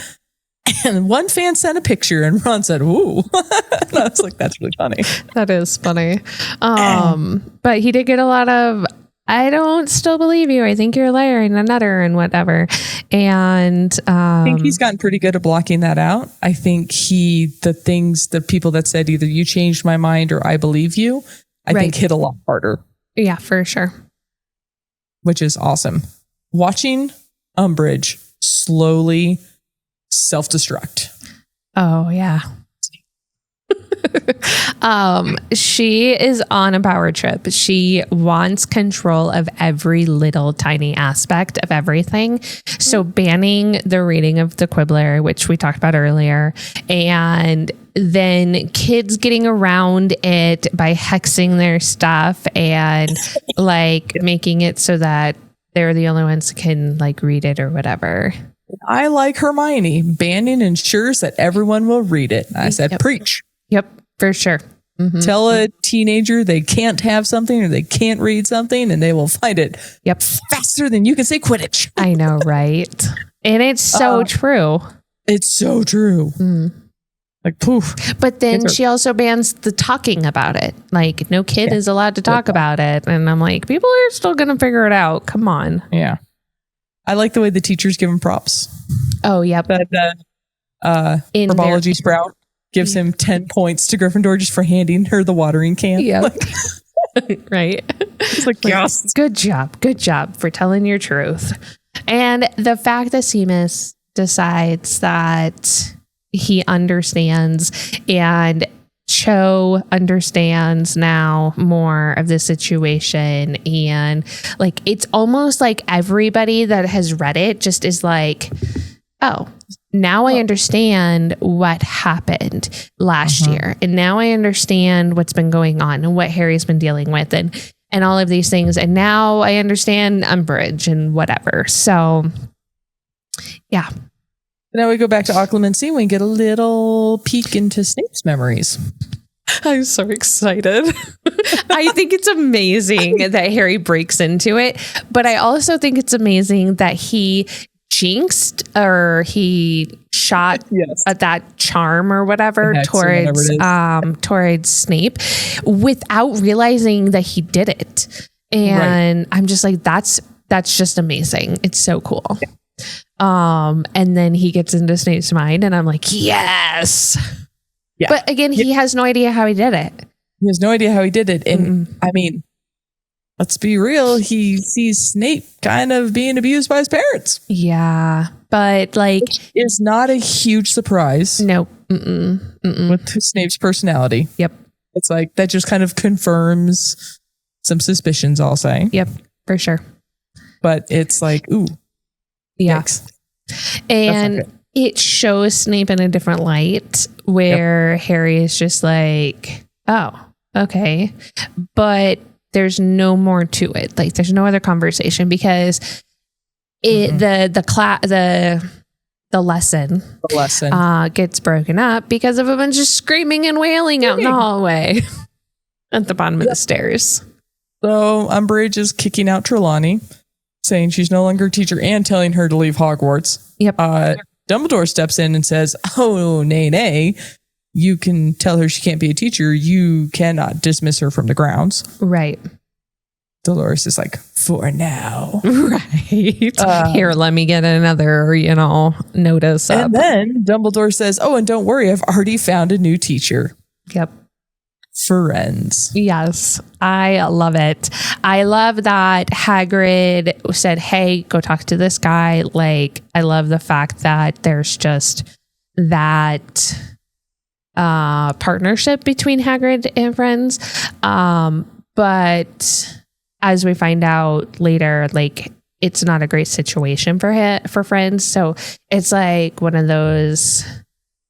And one fan sent a picture and Ron said, ooh. I was like, that's really funny. That is funny. But he did get a lot of, I don't still believe you. I think you're a liar and a nutter and whatever. And I think he's gotten pretty good at blocking that out. I think the people that said either you changed my mind or I believe you, I think hit a lot harder. Yeah, for sure. Which is awesome. Watching Umbridge slowly self-destruct. Oh, yeah. She is on a power trip. She wants control of every little tiny aspect of everything. So banning the reading of the Quibbler, which we talked about earlier, and then kids getting around it by hexing their stuff and making it so that they're the only ones who can read it or whatever. I like Hermione. Banning ensures that everyone will read it. I said, preach. Yep, for sure. Mm-hmm. Tell a teenager they can't have something or they can't read something and they will find it faster than you can say Quidditch. I know, right? And it's so true. It's so true. Poof. But then she also bans the talking about it. No kid is allowed to talk about it. And I'm like, people are still going to figure it out. Come on. Yeah. I like the way the teachers give him props. Oh, yeah. But Herbology Sprout gives him 10 points to Gryffindor just for handing her the watering can. Yeah. Right. It's yes. Good job. Good job for telling your truth. And the fact that Seamus decides that he understands and Cho understands now more of the situation, and it's almost like everybody that has read it just is oh, now I understand what happened last year, and now I understand what's been going on and what Harry's been dealing with and all of these things, and now I understand Umbridge and whatever. So yeah. Now we go back to Occlumency and we get a little peek into Snape's memories. I'm so excited. I think it's amazing that Harry breaks into it, but I also think it's amazing that he jinxed or he shot at that charm or whatever towards Snape without realizing that he did it. And I'm just like, that's just amazing. It's so cool. Yeah. And then he gets into Snape's mind and I'm like, yes. Yeah. But again, he has no idea how he did it. He has no idea how he did it. And I mean, let's be real. He sees Snape kind of being abused by his parents. Yeah. But which is not a huge surprise. No. With Snape's personality. Yep. It's that just kind of confirms some suspicions, I'll say. Yep. For sure. But it's ooh. Yeah. Yikes. And it shows Snape in a different light where Harry is just oh, okay. But there's no more to it. There's no other conversation because the lesson gets broken up because of a bunch of screaming and wailing out in the hallway at the bottom of the stairs. So Umbridge is kicking out Trelawney, saying she's no longer a teacher and telling her to leave Hogwarts. Yep. Dumbledore steps in and says, oh, nay. You can tell her she can't be a teacher. You cannot dismiss her from the grounds. Right. Dolores is for now. Right. Here, let me get another, notice up. And then Dumbledore says, oh, and don't worry, I've already found a new teacher. Yep. friends. Yes, I love it. I love that Hagrid said, hey, go talk to this guy. Like, I love the fact that there's just that partnership between Hagrid and friends. But as we find out later, like, it's not a great situation for friends. So it's like one of those,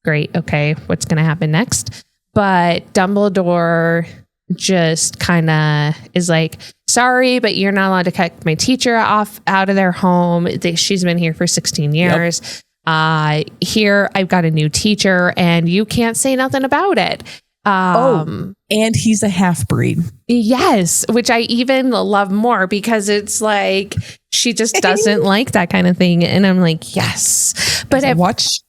great, okay, what's going to happen next? But Dumbledore just kind of is like, sorry, but you're not allowed to cut my teacher out of their home. She's been here for 16 years. Yep. Here, I've got a new teacher and you can't say nothing about it. And he's a half-breed. Yes, which I even love more because it's like she just doesn't like that kind of thing. And I'm like, yes. But at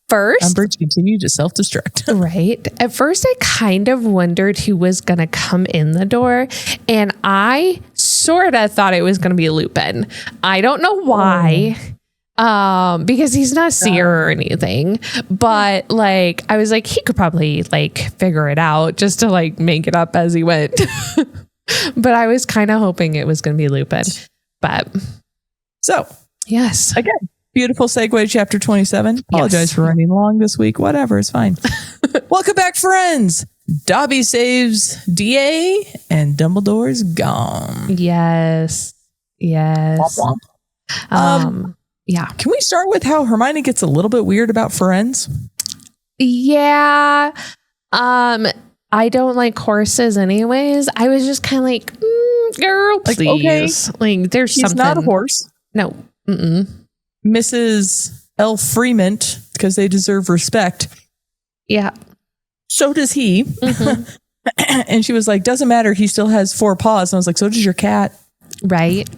first, Umbridge continued to self-destruct. Right. At first, I kind of wondered who was going to come in the door. And I sort of thought it was going to be Lupin. I don't know why. Because he's not seer or anything, but like, I was like, he could probably like figure it out just to like make it up as he went. But I was kind of hoping it was going to be Lupin, but so yes, again, beautiful segue to chapter 27. Apologize for running long this week. Whatever. It's fine. Welcome back, friends. Dobby saves DA and Dumbledore's gone. Yes. Womp womp. Yeah. Can we start with how Hermione gets a little bit weird about friends? Yeah. I don't like horses anyways. I was just kind of like, girl, please. Like, okay. Like, there's He's something. not a horse. No. Mm-mm. Mrs. L. Fremont, because they deserve respect. Yeah. So does he. Mm-hmm. And she was like, doesn't matter. He still has 4 paws. And I was like, so does your cat. Right.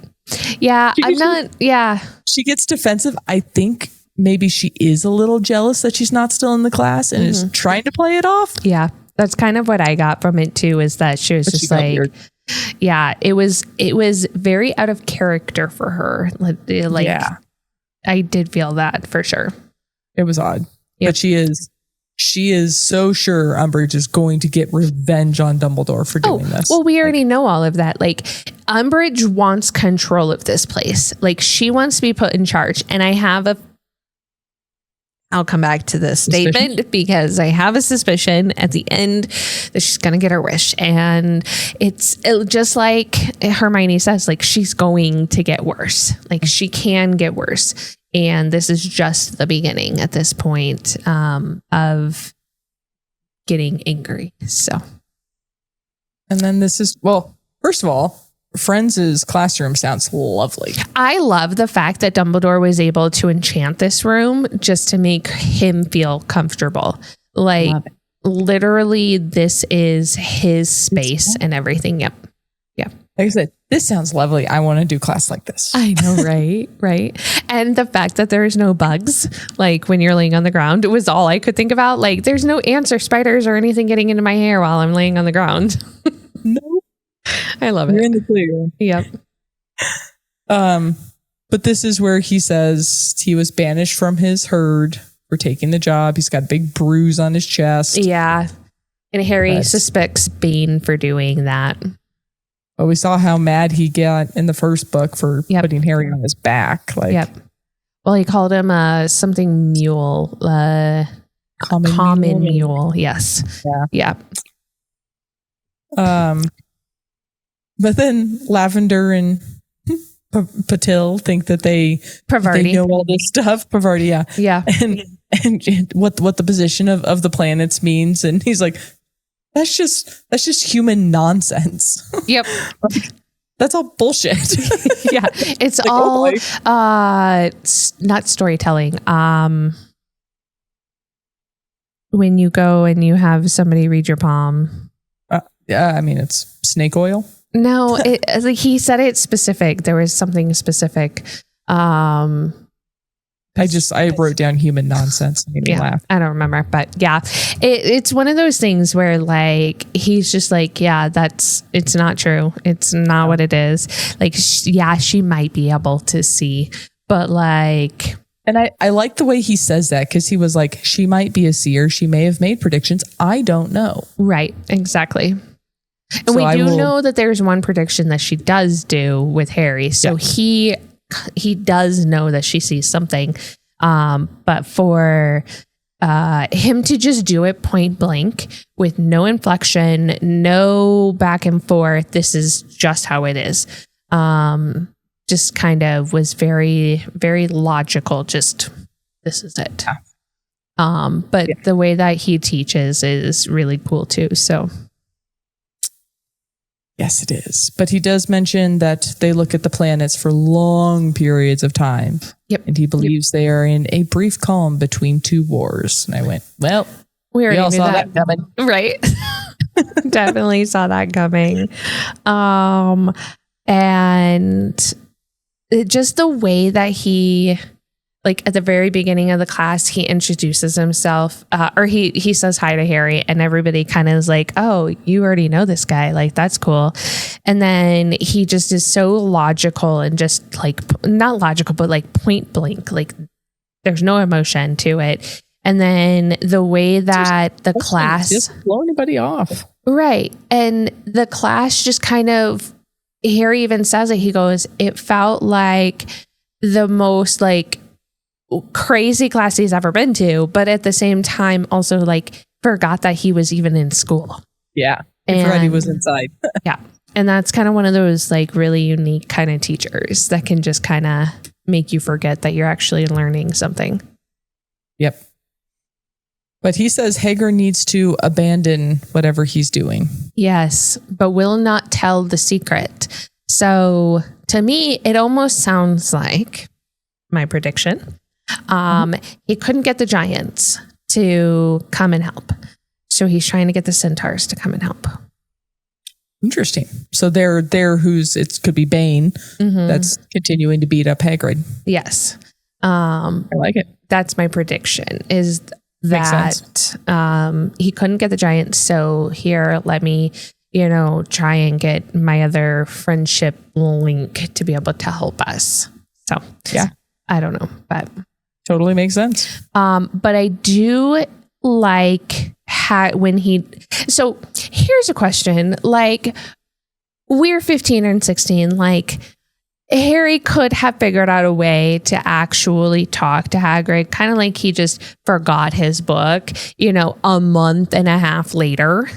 Yeah. She gets defensive. I think maybe she is a little jealous that she's not still in the class and is trying to play it off. Yeah. That's kind of what I got from it too, is that she was just like, weird. Yeah, it was very out of character for her. Like, yeah. I did feel that for sure. It was odd. Yep. But she is so sure Umbridge is going to get revenge on Dumbledore for doing this. Well, we already know all of that. Like, Umbridge wants control of this place. Like, she wants to be put in charge. And I'll come back to this statement because I have a suspicion at the end that she's going to get her wish. And it's just like Hermione says, like, she's going to get worse. Like, she can get worse. And this is just the beginning at this point of getting angry. So. And then this is, well, first of all, Friends' classroom sounds lovely. I love the fact that Dumbledore was able to enchant this room just to make him feel comfortable. Like, literally, this is his space and everything. Yep. Yeah. Like I said, this sounds lovely. I want to do class like this. I know, right? Right. And the fact that there's no bugs, like when you're laying on the ground, it was all I could think about. Like, there's no ants or spiders or anything getting into my hair while I'm laying on the ground. No. I love it. You're in the clear. Yep. But this is where he says he was banished from his herd for taking the job. He's got a big bruise on his chest. Yeah. And Harry suspects Bane for doing that. But we saw how mad he got in the first book for putting Harry on his back. Like, well, he called him something mule. Common mule. Yes. Yeah. But then Lavender and Patil think that they know all this stuff. Pavarti, yeah. And what the position of the planets means, and he's like, that's just human nonsense. Yep. That's all bullshit. Yeah, it's like, all not storytelling. When you go and you have somebody read your palm. Yeah, I mean, it's snake oil. No, like he said it specific. There was something specific. I wrote down human nonsense. Made me laugh. I don't remember, but yeah, it's one of those things where like he's just like, yeah, it's not true. It's not what it is. Like, she might be able to see, but like. And I like the way he says that, because he was like, she might be a seer. She may have made predictions. I don't know. Right. Exactly. And so we do know that there's one prediction that she does do with Harry. So he does know that she sees something. But for him to just do it point blank with no inflection, no back and forth, this is just how it is. Just kind of was very, very logical. Just, this is it. But the way that he teaches is really cool too. So. Yes, it is. But he does mention that they look at the planets for long periods of time. Yep. And he believes they are in a brief calm between two wars. And I went, well, we all saw that coming. Right. Definitely saw that coming. And just the way that he, like at the very beginning of the class, he introduces himself, or he says hi to Harry, and everybody kind of is like, oh, you already know this guy. Like, that's cool. And then he just is so logical and just like, not logical, but like point blank, like there's no emotion to it. And then the way that the class just blow anybody off. Right. And the class just kind of, Harry even says it, he goes, it felt like the most like crazy class he's ever been to, but at the same time also like forgot that he was even in school. Yeah. And forgot he was inside. Yeah. And that's kind of one of those like really unique kind of teachers that can just kind of make you forget that you're actually learning something. Yep. But he says Hagar needs to abandon whatever he's doing. Yes, but will not tell the secret. So to me, it almost sounds like my prediction. He couldn't get the giants to come and help. So he's trying to get the centaurs to come and help. Interesting. So they're it could be Bane that's continuing to beat up Hagrid. Yes. I like it. That's my prediction is that he couldn't get the giants. So here, let me, try and get my other friendship link to be able to help us. So yeah, I don't know, but totally makes sense. But I do like so here's a question. Like, we're 15 and 16, like Harry could have figured out a way to actually talk to Hagrid, kind of like he just forgot his book, a month and a half later.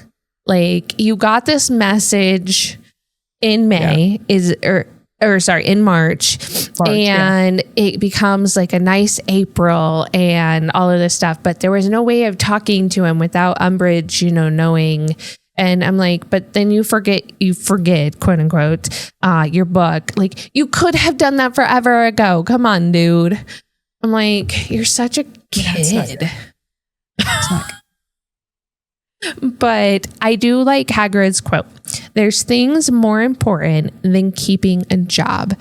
Like, you got this message in May, in March, and it becomes like a nice April and all of this stuff. But there was no way of talking to him without Umbridge, knowing. And I'm like, but then you forget, quote unquote, your book. Like, you could have done that forever ago. Come on, dude. I'm like, you're such a kid. But I do like Hagrid's quote. There's things more important than keeping a job.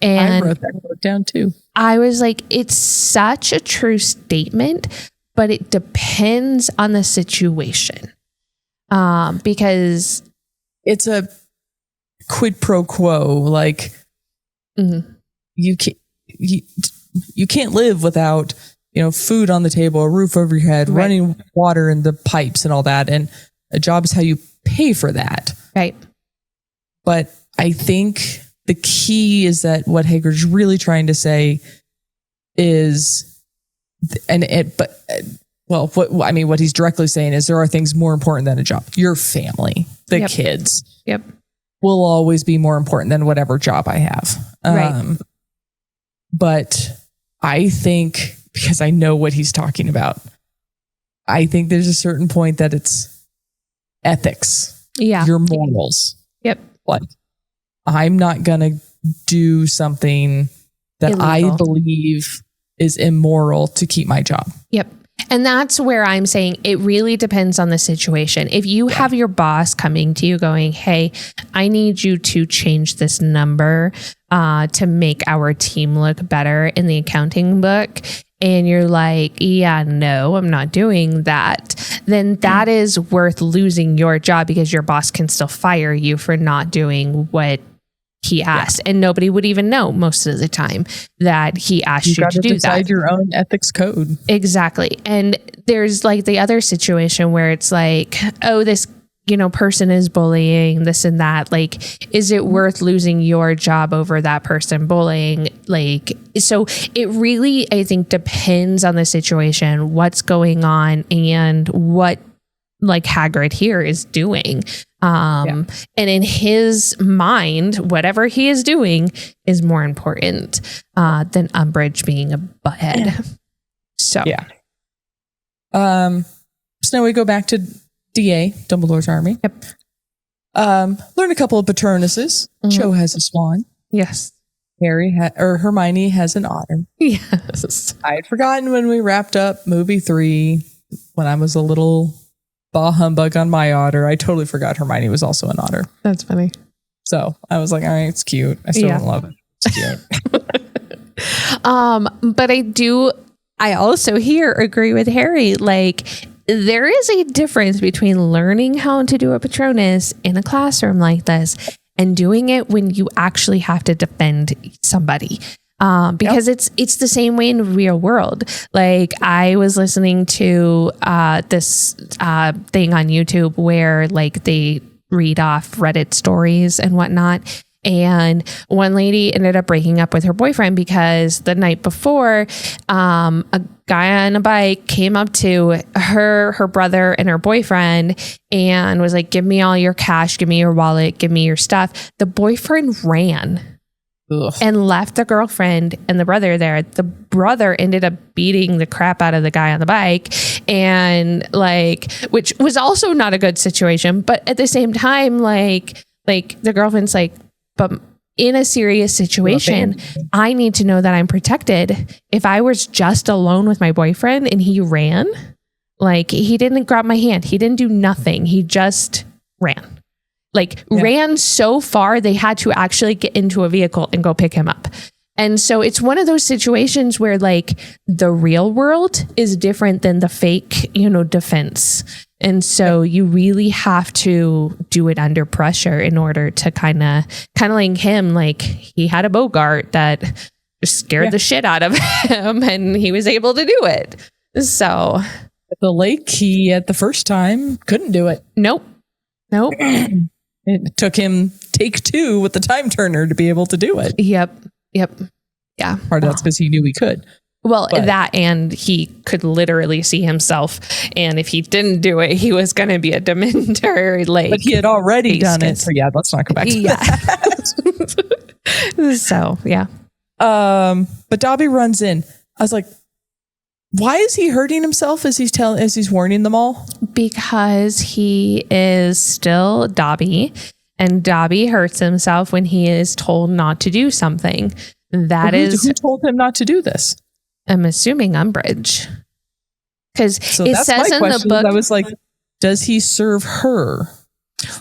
And I wrote that quote down too. I was like, it's such a true statement, but it depends on the situation. Because it's a quid pro quo. Like you can't live without, food on the table, a roof over your head, running water in the pipes and all that. And a job is how you pay for that. Right. But I think the key is that what Hagrid's really trying to say is, what he's directly saying is there are things more important than a job. Your family, the kids, will always be more important than whatever job I have. Right. But I think, because I know what he's talking about, I think there's a certain point that it's ethics. Yeah. Your morals. Yep. Like, I'm not going to do something that illegal. I believe is immoral to keep my job. Yep. And that's where I'm saying it really depends on the situation. If you have your boss coming to you going, hey, I need you to change this number to make our team look better in the accounting book, and you're like, yeah, no, I'm not doing that, then that is worth losing your job, because your boss can still fire you for not doing what he asked. And nobody would even know most of the time that he asked you to do that. Decide your own ethics code. Exactly. And there's like the other situation where it's like, oh, this person is bullying, this and that. Like, is it worth losing your job over that person bullying? Like, so it really, I think, depends on the situation, what's going on, and what like Hagrid here is doing. And in his mind, whatever he is doing is more important than Umbridge being a butthead. Yeah. So, so now we go back to DA, Dumbledore's army. Yep. Learn a couple of Patronuses. Cho has a swan. Yes. Hermione has an otter. Yes. I had forgotten when we wrapped up movie 3, when I was a little bah humbug on my otter. I totally forgot Hermione was also an otter. That's funny. So I was like, all right, it's cute. I still don't love it. It's cute. But I also here agree with Harry. Like, there is a difference between learning how to do a Patronus in a classroom like this and doing it when you actually have to defend somebody. Because it's the same way in the real world. Like, I was listening to this thing on YouTube where like they read off Reddit stories and whatnot. And one lady ended up breaking up with her boyfriend because the night before, a guy on a bike came up to her brother and her boyfriend and was like, give me all your cash, give me your wallet, give me your stuff. The boyfriend ran and left the girlfriend and the brother there. The brother ended up beating the crap out of the guy on the bike, and like, which was also not a good situation. But at the same time, like the girlfriend's like, but in a serious situation, I need to know that I'm protected. If I was just alone with my boyfriend and he ran, like, he didn't grab my hand, he didn't do nothing, he just ran. Ran so far, they had to actually get into a vehicle and go pick him up. And so it's one of those situations where like the real world is different than the fake, defense. And so you really have to do it under pressure in order to kind of like him, like he had a Bogart that just scared the shit out of him and he was able to do it. So at the lake, he at the first time couldn't do it. Nope. It took him take 2 with the time turner to be able to do it. Yep. Yeah. Part of that's because he knew he could. Well, that, and he could literally see himself. And if he didn't do it, he was going to be a Dementor. But he had already done it. So let's not go back to that. So, yeah. But Dobby runs in. I was like, why is he hurting himself as he's warning them all? Because he is still Dobby, and Dobby hurts himself when he is told not to do something. Who told him not to do this? I'm assuming Umbridge. Because it says in the book, I was like, does he serve her?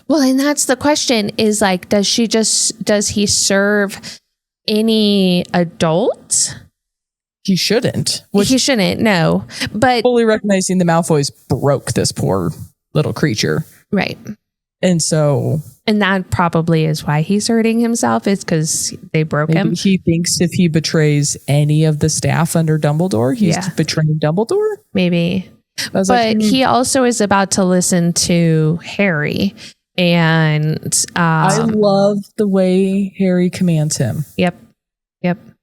Well, and that's the question, is like, does he serve any adult? He shouldn't. He shouldn't, no. But fully recognizing the Malfoys broke this poor little creature. Right. And that probably is why he's hurting himself, is because they broke him. He thinks if he betrays any of the staff under Dumbledore, he's betraying Dumbledore? Maybe. But he also is about to listen to Harry. And I love the way Harry commands him. Yep.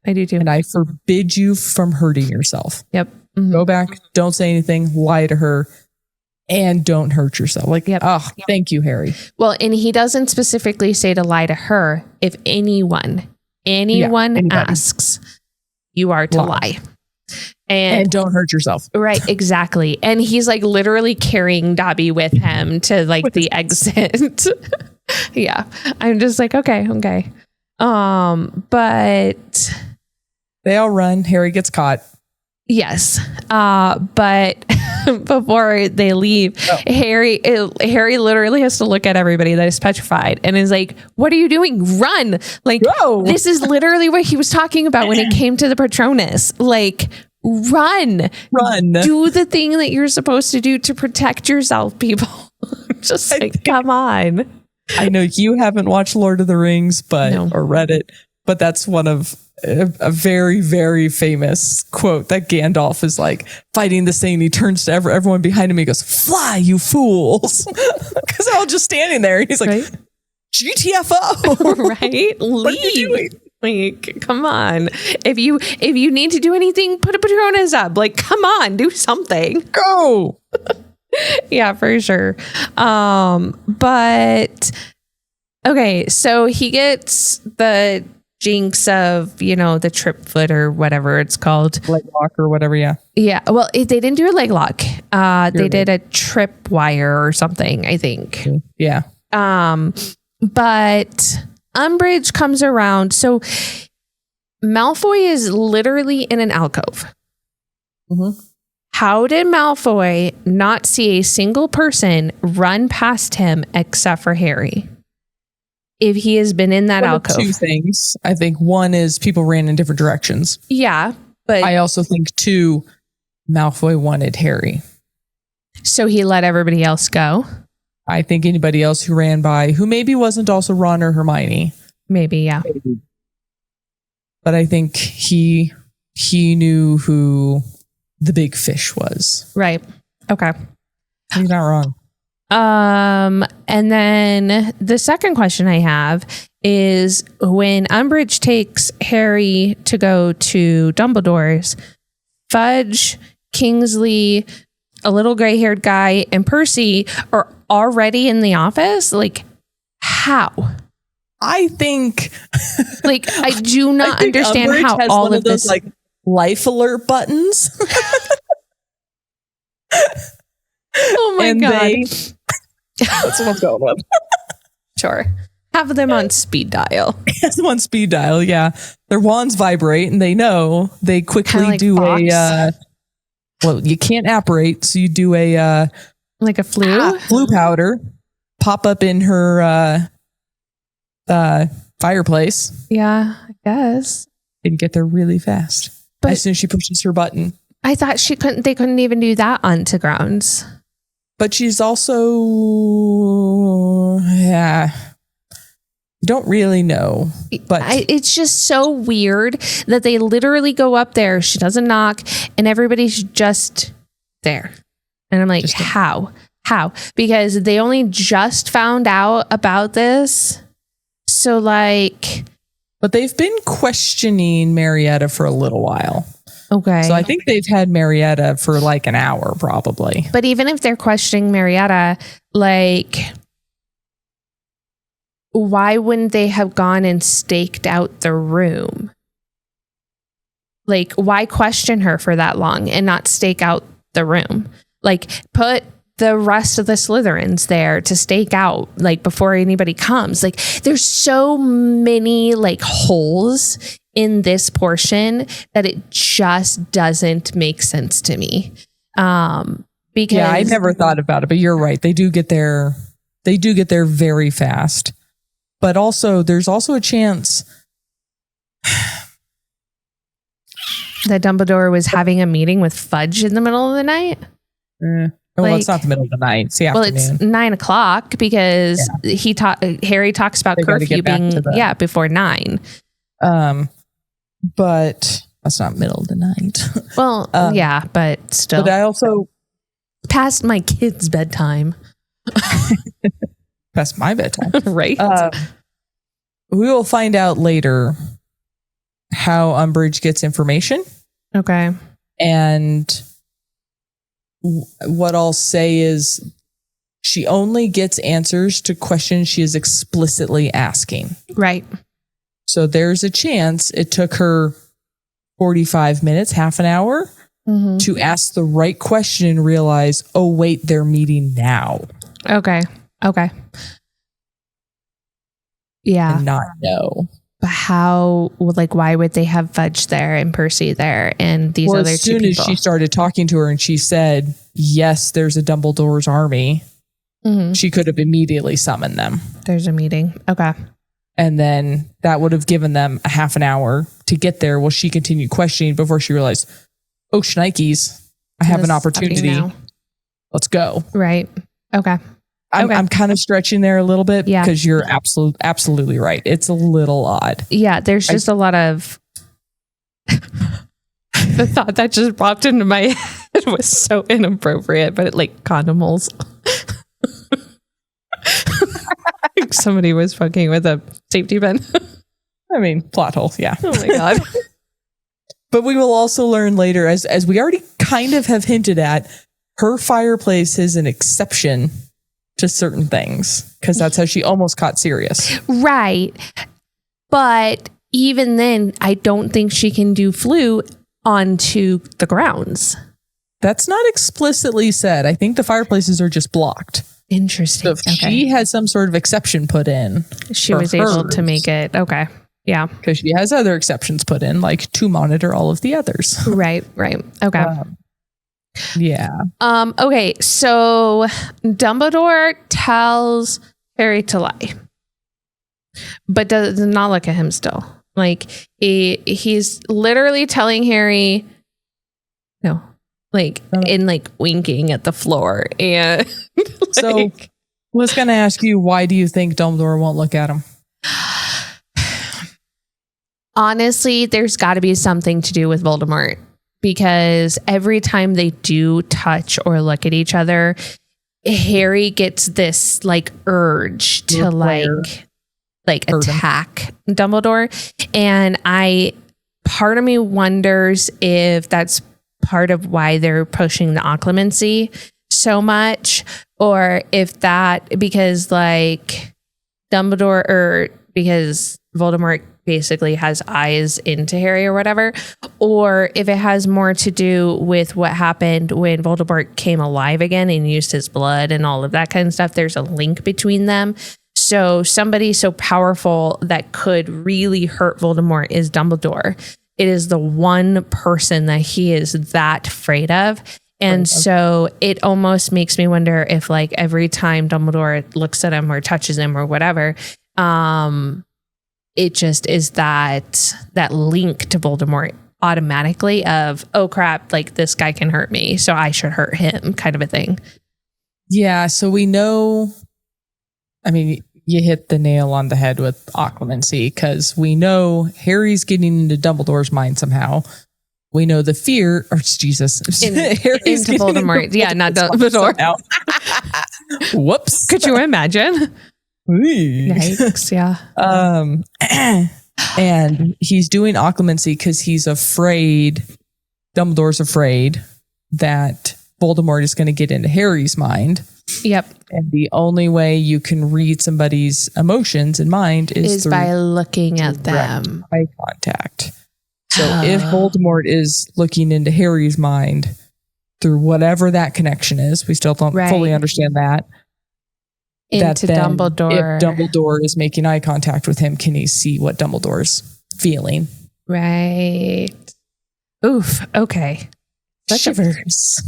I do too. And I forbid you from hurting yourself. Yep. Mm-hmm. Go back. Don't say anything. Lie to her. And don't hurt yourself. Thank you, Harry. Well, and he doesn't specifically say to lie to her. If anyone asks, you are to lie. And don't hurt yourself. Right, exactly. And he's like literally carrying Dobby with him to like the exit. Yeah. I'm just like, okay. But they all run. Harry gets caught. Yes. But before they leave, Harry literally has to look at everybody that is petrified and is like, what are you doing? Run. Like, this is literally what he was talking about when it came to the Patronus. Like, run. Do the thing that you're supposed to do to protect yourself, people. Just like, come on. I know you haven't watched Lord of the Rings, or read it, but that's one of a very, very famous quote that Gandalf is like fighting the thing. He turns to everyone behind him. He goes, "Fly, you fools!" Because they're all just standing there. He's like, right? "GTFO, right? Leave." Like, come on. If you need to do anything, put a Patronus up. Like, come on, do something. Go. Yeah, for sure. But okay, so he gets the jinx of, the trip foot or whatever it's called. Leg lock or whatever, yeah. Yeah, well, they didn't do a leg lock. They did a trip wire or something, I think. Yeah. But Umbridge comes around. So Malfoy is literally in an alcove. Mm-hmm. How did Malfoy not see a single person run past him except for Harry? If he has been in that alcove. Two things. I think one is people ran in different directions. Yeah, but I also think two, Malfoy wanted Harry. So he let everybody else go? I think anybody else who ran by, who maybe wasn't also Ron or Hermione. Maybe, yeah. But I think he knew who the big fish was. Right. Okay. He's not wrong. And then the second question I have is when Umbridge takes Harry to go to Dumbledore's, Fudge, Kingsley, a little gray-haired guy, and Percy are already in the office? Like, how? I think... Like, I do not understand Umbridge how has all one of those, this... like, life alert buttons. Oh my God. That's what I'm going with. Sure. Have them on speed dial. Has them on speed dial, yeah. Their wands vibrate and they know. They quickly like do Fox. well, you can't apparate, so you do a like a flu powder, pop up in her fireplace. Yeah, I guess. And get there really fast. But as soon as she pushes her button. I thought they couldn't even do that onto grounds. But she's also, you don't really know. But it's just so weird that they literally go up there. She doesn't knock and everybody's just there. And I'm like, how? Because they only just found out about this. So like. But they've been questioning Marietta for a little while. Okay. So I think they've had Marietta for like an hour probably. But even if they're questioning Marietta, like, why wouldn't they have gone and staked out the room? Like, why question her for that long and not stake out the room? Like, put the rest of the Slytherins there to stake out, like, before anybody comes. Like, there's so many, like, holes in this portion that it just doesn't make sense to me. Because I never thought about it, but you're right. They do get there very fast. But also there's also a chance that Dumbledore was having a meeting with Fudge in the middle of the night. Well, it's not the middle of the night. It's the afternoon. Well, it's 9:00 because Harry talks about curfew being before 9. But that's not middle of the night. Well, but still. But I also past my kids' bedtime. Past my bedtime, right? We will find out later how Umbridge gets information. Okay. And what I'll say is she only gets answers to questions she is explicitly asking. Right. So there's a chance it took her 45 minutes, half an hour to ask the right question and realize, oh, wait, they're meeting now. Okay. Yeah. And not know. But how, like, why would they have Fudge there and Percy there and these other two people? As soon as she started talking to her and she said, yes, there's a Dumbledore's army, she could have immediately summoned them. There's a meeting. Okay. And then that would have given them a half an hour to get there. Well, she continued questioning before she realized, oh, shnikes, I have an opportunity. Let's go. Right. Okay. I'm kind of stretching there a little bit because you're absolutely right. It's a little odd. Yeah. There's just a lot of The thought that just popped into my head was so inappropriate, but condomals. Somebody was fucking with a safety pin. I mean, plot hole. Yeah. Oh my God. But we will also learn later, as we already kind of have hinted at, her fireplace is an exception to certain things because that's how she almost caught Sirius. Right. But even then, I don't think she can do flu onto the grounds. That's not explicitly said. I think the fireplaces are just blocked. Interesting. So if she had some sort of exception put in, she was able to make it. Okay. Yeah. Because she has other exceptions put in, like to monitor all of the others. Right. Okay. Yeah. Okay. So Dumbledore tells Harry to lie, but does not look at him still. He's literally telling Harry, no, winking at the floor. And so was going to ask you, why do you think Dumbledore won't look at him? Honestly, there's got to be something to do with Voldemort, because every time they do touch or look at each other, Harry gets this urge to attack Dumbledore. And part of me wonders if that's part of why they're pushing the occlumency so much, or if that because Dumbledore because Voldemort basically has eyes into Harry or whatever, or if it has more to do with what happened when Voldemort came alive again and used his blood and all of that kind of stuff. There's a link between them. So somebody so powerful that could really hurt Voldemort is Dumbledore. It is the one person that he is that afraid of. And so it almost makes me wonder if every time Dumbledore looks at him or touches him or whatever, it just is that link to Voldemort automatically of, oh crap, this guy can hurt me, so I should hurt him, kind of a thing. Yeah. So we know, I mean, you hit the nail on the head with occlumency, because we know Harry's getting into Dumbledore's mind somehow. We know the fear, or Jesus, Harry's into Voldemort. Yeah, not Dumbledore. Whoops. Could you imagine? Yikes, yeah. And he's doing occlumency because he's afraid, Dumbledore's afraid that Voldemort is going to get into Harry's mind. Yep. And the only way you can read somebody's emotions and mind is by looking at them. Eye contact. So if Voldemort is looking into Harry's mind through whatever that connection is, we still don't fully understand that. Into Dumbledore. If Dumbledore is making eye contact with him, can he see what Dumbledore's feeling? Right. Oof. Okay. Shivers.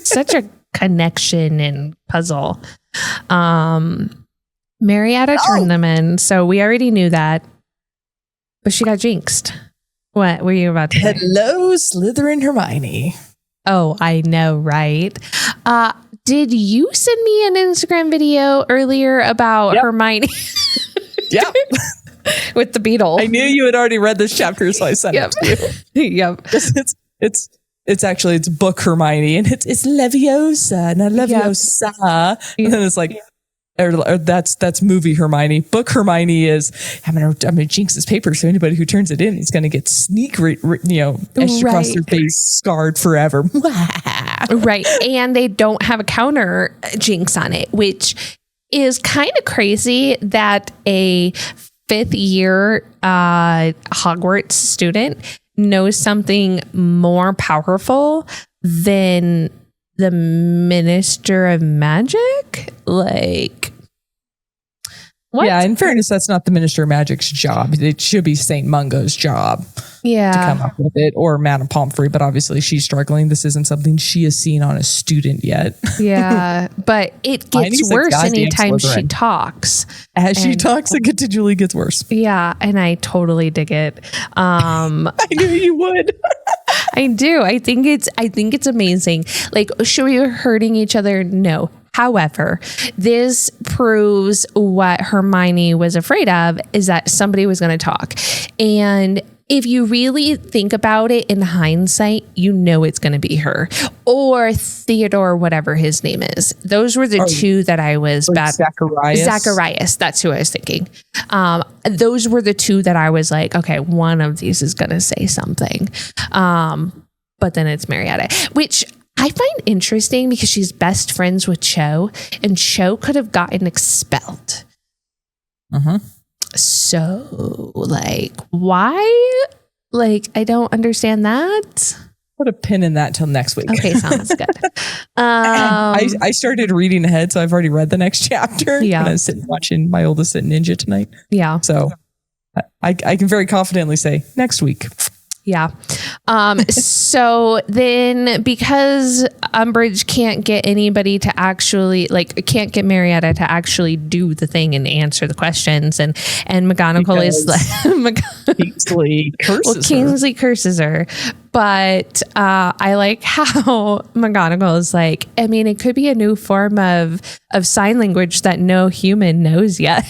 Such a connection and puzzle. Marietta turned them in, so we already knew that. But she got jinxed. What were you about to say? Hello, Slytherin Hermione. Oh, I know, right? Did you send me an Instagram video earlier about Hermione? Yeah. With the beetle. I knew you had already read this chapter, so I sent it to you. Yep. It's actually book Hermione, and it's Leviosa, not Leviosa. Yep. And then it's or that's movie Hermione. Book Hermione is I'm gonna jinx this paper, so anybody who turns it in is gonna get etched across their face, scarred forever. Right. And they don't have a counter jinx on it, which is kind of crazy that a 5th year Hogwarts student knows something more powerful than the Minister of Magic. What? Yeah, in fairness, that's not the Minister of Magic's job. It should be St. Mungo's job to come up with it, or Madame Pomfrey, but obviously she's struggling. This isn't something she has seen on a student yet. Yeah, but it gets worse anytime she talks. As she talks, it continually gets worse. Yeah, and I totally dig it. I knew you would. I do. I think it's amazing. Should we be hurting each other? No. However, this proves what Hermione was afraid of, is that somebody was going to talk. And if you really think about it in hindsight, you know it's going to be her or Theodore, whatever his name is. Those were the two that I was bad. Zacharias. That's who I was thinking. Those were the two that I was like, okay, one of these is going to say something. But then it's Marietta, which I find interesting because she's best friends with Cho, and Cho could have gotten expelled. So, like, why? Like, I don't understand that. Put a pin in that till next week. Okay, sounds good. I started reading ahead, so I've already read the next chapter. Yeah. And I was sitting watching My Oldest Ninja tonight. Yeah. So I can very confidently say next week. Yeah. So then because Umbridge can't get anybody to actually can't get Marietta to actually do the thing and answer the questions and McGonagall is like Kingsley curses her. But I like how McGonagall is like, I mean, it could be a new form of sign language that no human knows yet.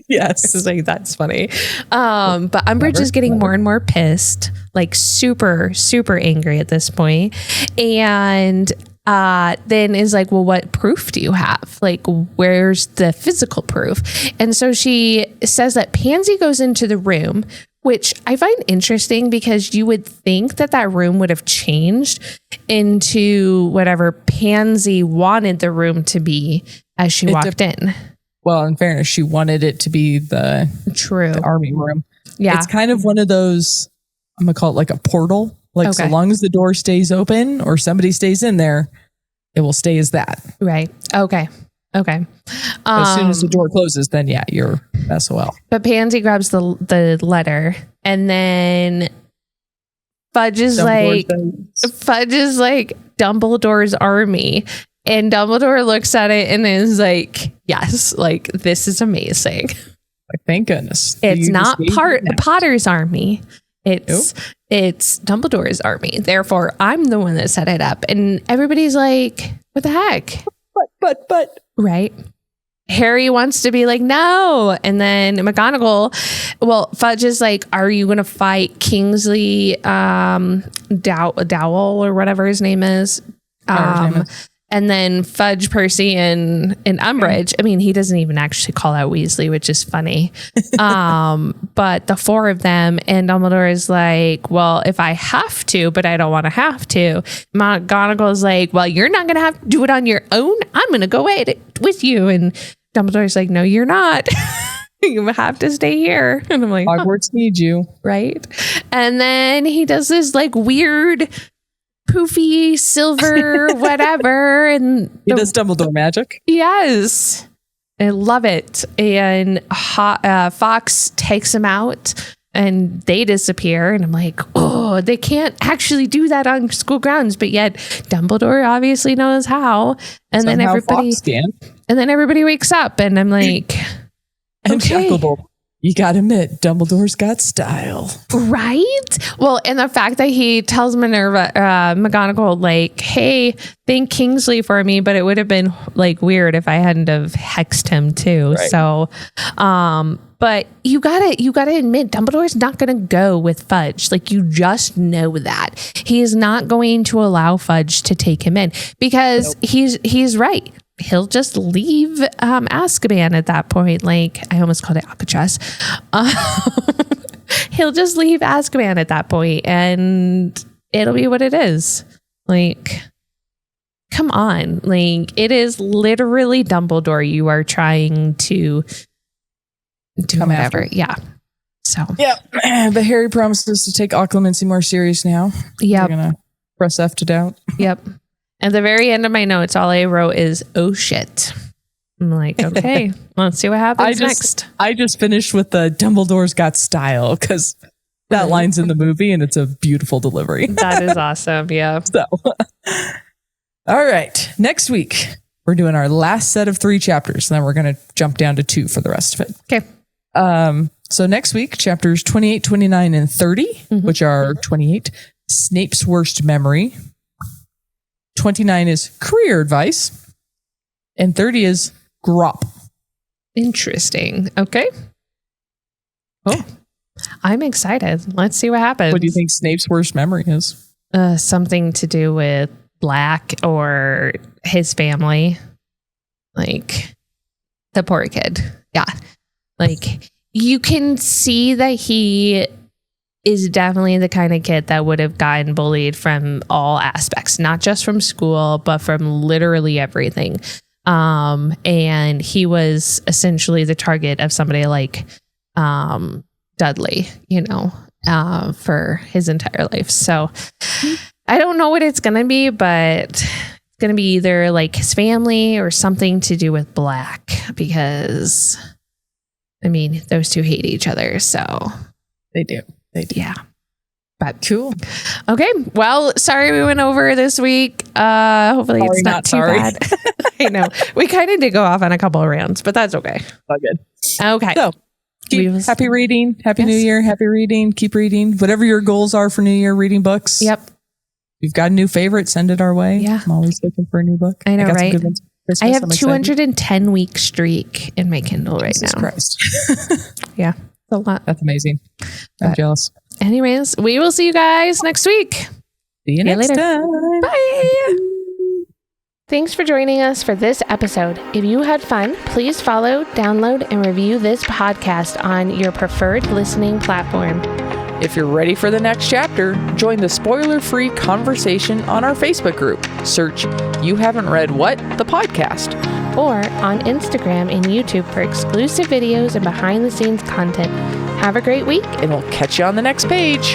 Yes. It's like, that's funny. But Umbridge is getting more and more pissed, like super, super angry at this point. And then is like, well, what proof do you have? Like, where's the physical proof? And so she says that Pansy goes into the room, which I find interesting because you would think that room would have changed into whatever Pansy wanted the room to be as she walked in. Well, in fairness, she wanted it to be the army room. Yeah. It's kind of one of those, I'm going to call it like a portal. Like, so long as the door stays open or somebody stays in there, it will stay as that. Right. Okay. As soon as the door closes, then you're SOL. But Pansy grabs the letter, and then Fudge is like Dumbledore's army, and Dumbledore looks at it and is like, yes, like, this is amazing. Like, thank goodness. It's not Potter's army. It's Dumbledore's army. Therefore, I'm the one that set it up. And everybody's like, what the heck? But. Right. Harry wants to be like, no. And then McGonagall, Fudge is like, are you going to fight Kingsley Dowell or whatever his name is? And then Fudge, Percy, and Umbridge. I mean, he doesn't even actually call out Weasley, which is funny. But the four of them, and Dumbledore is like, well, if I have to, but I don't want to have to. McGonagall is like, well, you're not going to have to do it on your own. I'm going to go at it with you. And Dumbledore's like, no, you're not. You have to stay here. And I'm like, Hogwarts needs you. Right. And then he does this like weird poofy silver whatever, and he does Dumbledore magic. Yes, I love it. And Fox takes him out and they disappear, and I'm like, oh, they can't actually do that on school grounds, but yet Dumbledore obviously knows how. And then everybody wakes up, and I'm like, okay. You gotta admit, Dumbledore's got style. Right? Well, and the fact that he tells McGonagall, like, hey, thank Kingsley for me, but it would have been like weird if I hadn't have hexed him too. Right. So, but you gotta admit, Dumbledore's not gonna go with Fudge. Like, you just know that. He is not going to allow Fudge to take him in because he's right. He'll just leave Azkaban at that point. Like, I almost called it Alcatraz. He'll just leave Azkaban at that point, and it'll be what it is. Like, come on. Like, it is literally Dumbledore you are trying to do come whatever. After. Yeah. So. Yeah. But Harry promises to take occlumency more serious now. Yeah. We're going to press F to doubt. Yep. At the very end of my notes, all I wrote is, oh shit. I'm like, okay, let's see what happens next. I just finished with the Dumbledore's got style because that line's in the movie and it's a beautiful delivery. That is awesome. Yeah. So, all right. Next week, we're doing our last set of 3 chapters. And then we're going to jump down to 2 for the rest of it. Okay. So next week, chapters 28, 29, and 30, which are 28, Snape's worst memory. 29 is career advice, and 30 is Grop. Interesting. Okay. Oh, I'm excited. Let's see what happens. What do you think Snape's worst memory is? Something to do with Black or his family. Like, the poor kid. Yeah. Like, you can see that he is definitely the kind of kid that would have gotten bullied from all aspects, not just from school, but from literally everything. And he was essentially the target of somebody like Dudley, for his entire life. So I don't know what it's going to be, but it's going to be either like his family or something to do with Black, because I mean, those two hate each other. So They do. yeah. But Cool. okay. Well, sorry we went over this week. Hopefully it's not too bad. I know. We kind of did go off on a couple of rants, but that's okay. All good. Okay. So happy reading. Happy New Year. Happy reading. Keep reading. Whatever your goals are for New Year, reading books. Yep. If you've got a new favorite, send it our way. Yeah. I'm always looking for a new book. I know, got some right? good ones for Christmas. I have I'm excited. 210 week streak in my Kindle right Jesus now. Christ. Yeah. It's a lot. That's amazing. I'm jealous. Anyways, we will see you guys next week. See you next later. time. Bye. Thanks for joining us for this episode. If you had fun, please follow, download, and review this podcast on your preferred listening platform. If you're ready for the next chapter, join the spoiler-free conversation on our Facebook group. Search You Haven't Read What? The podcast. Or on Instagram and YouTube for exclusive videos and behind-the-scenes content. Have a great week. And we'll catch you on the next page.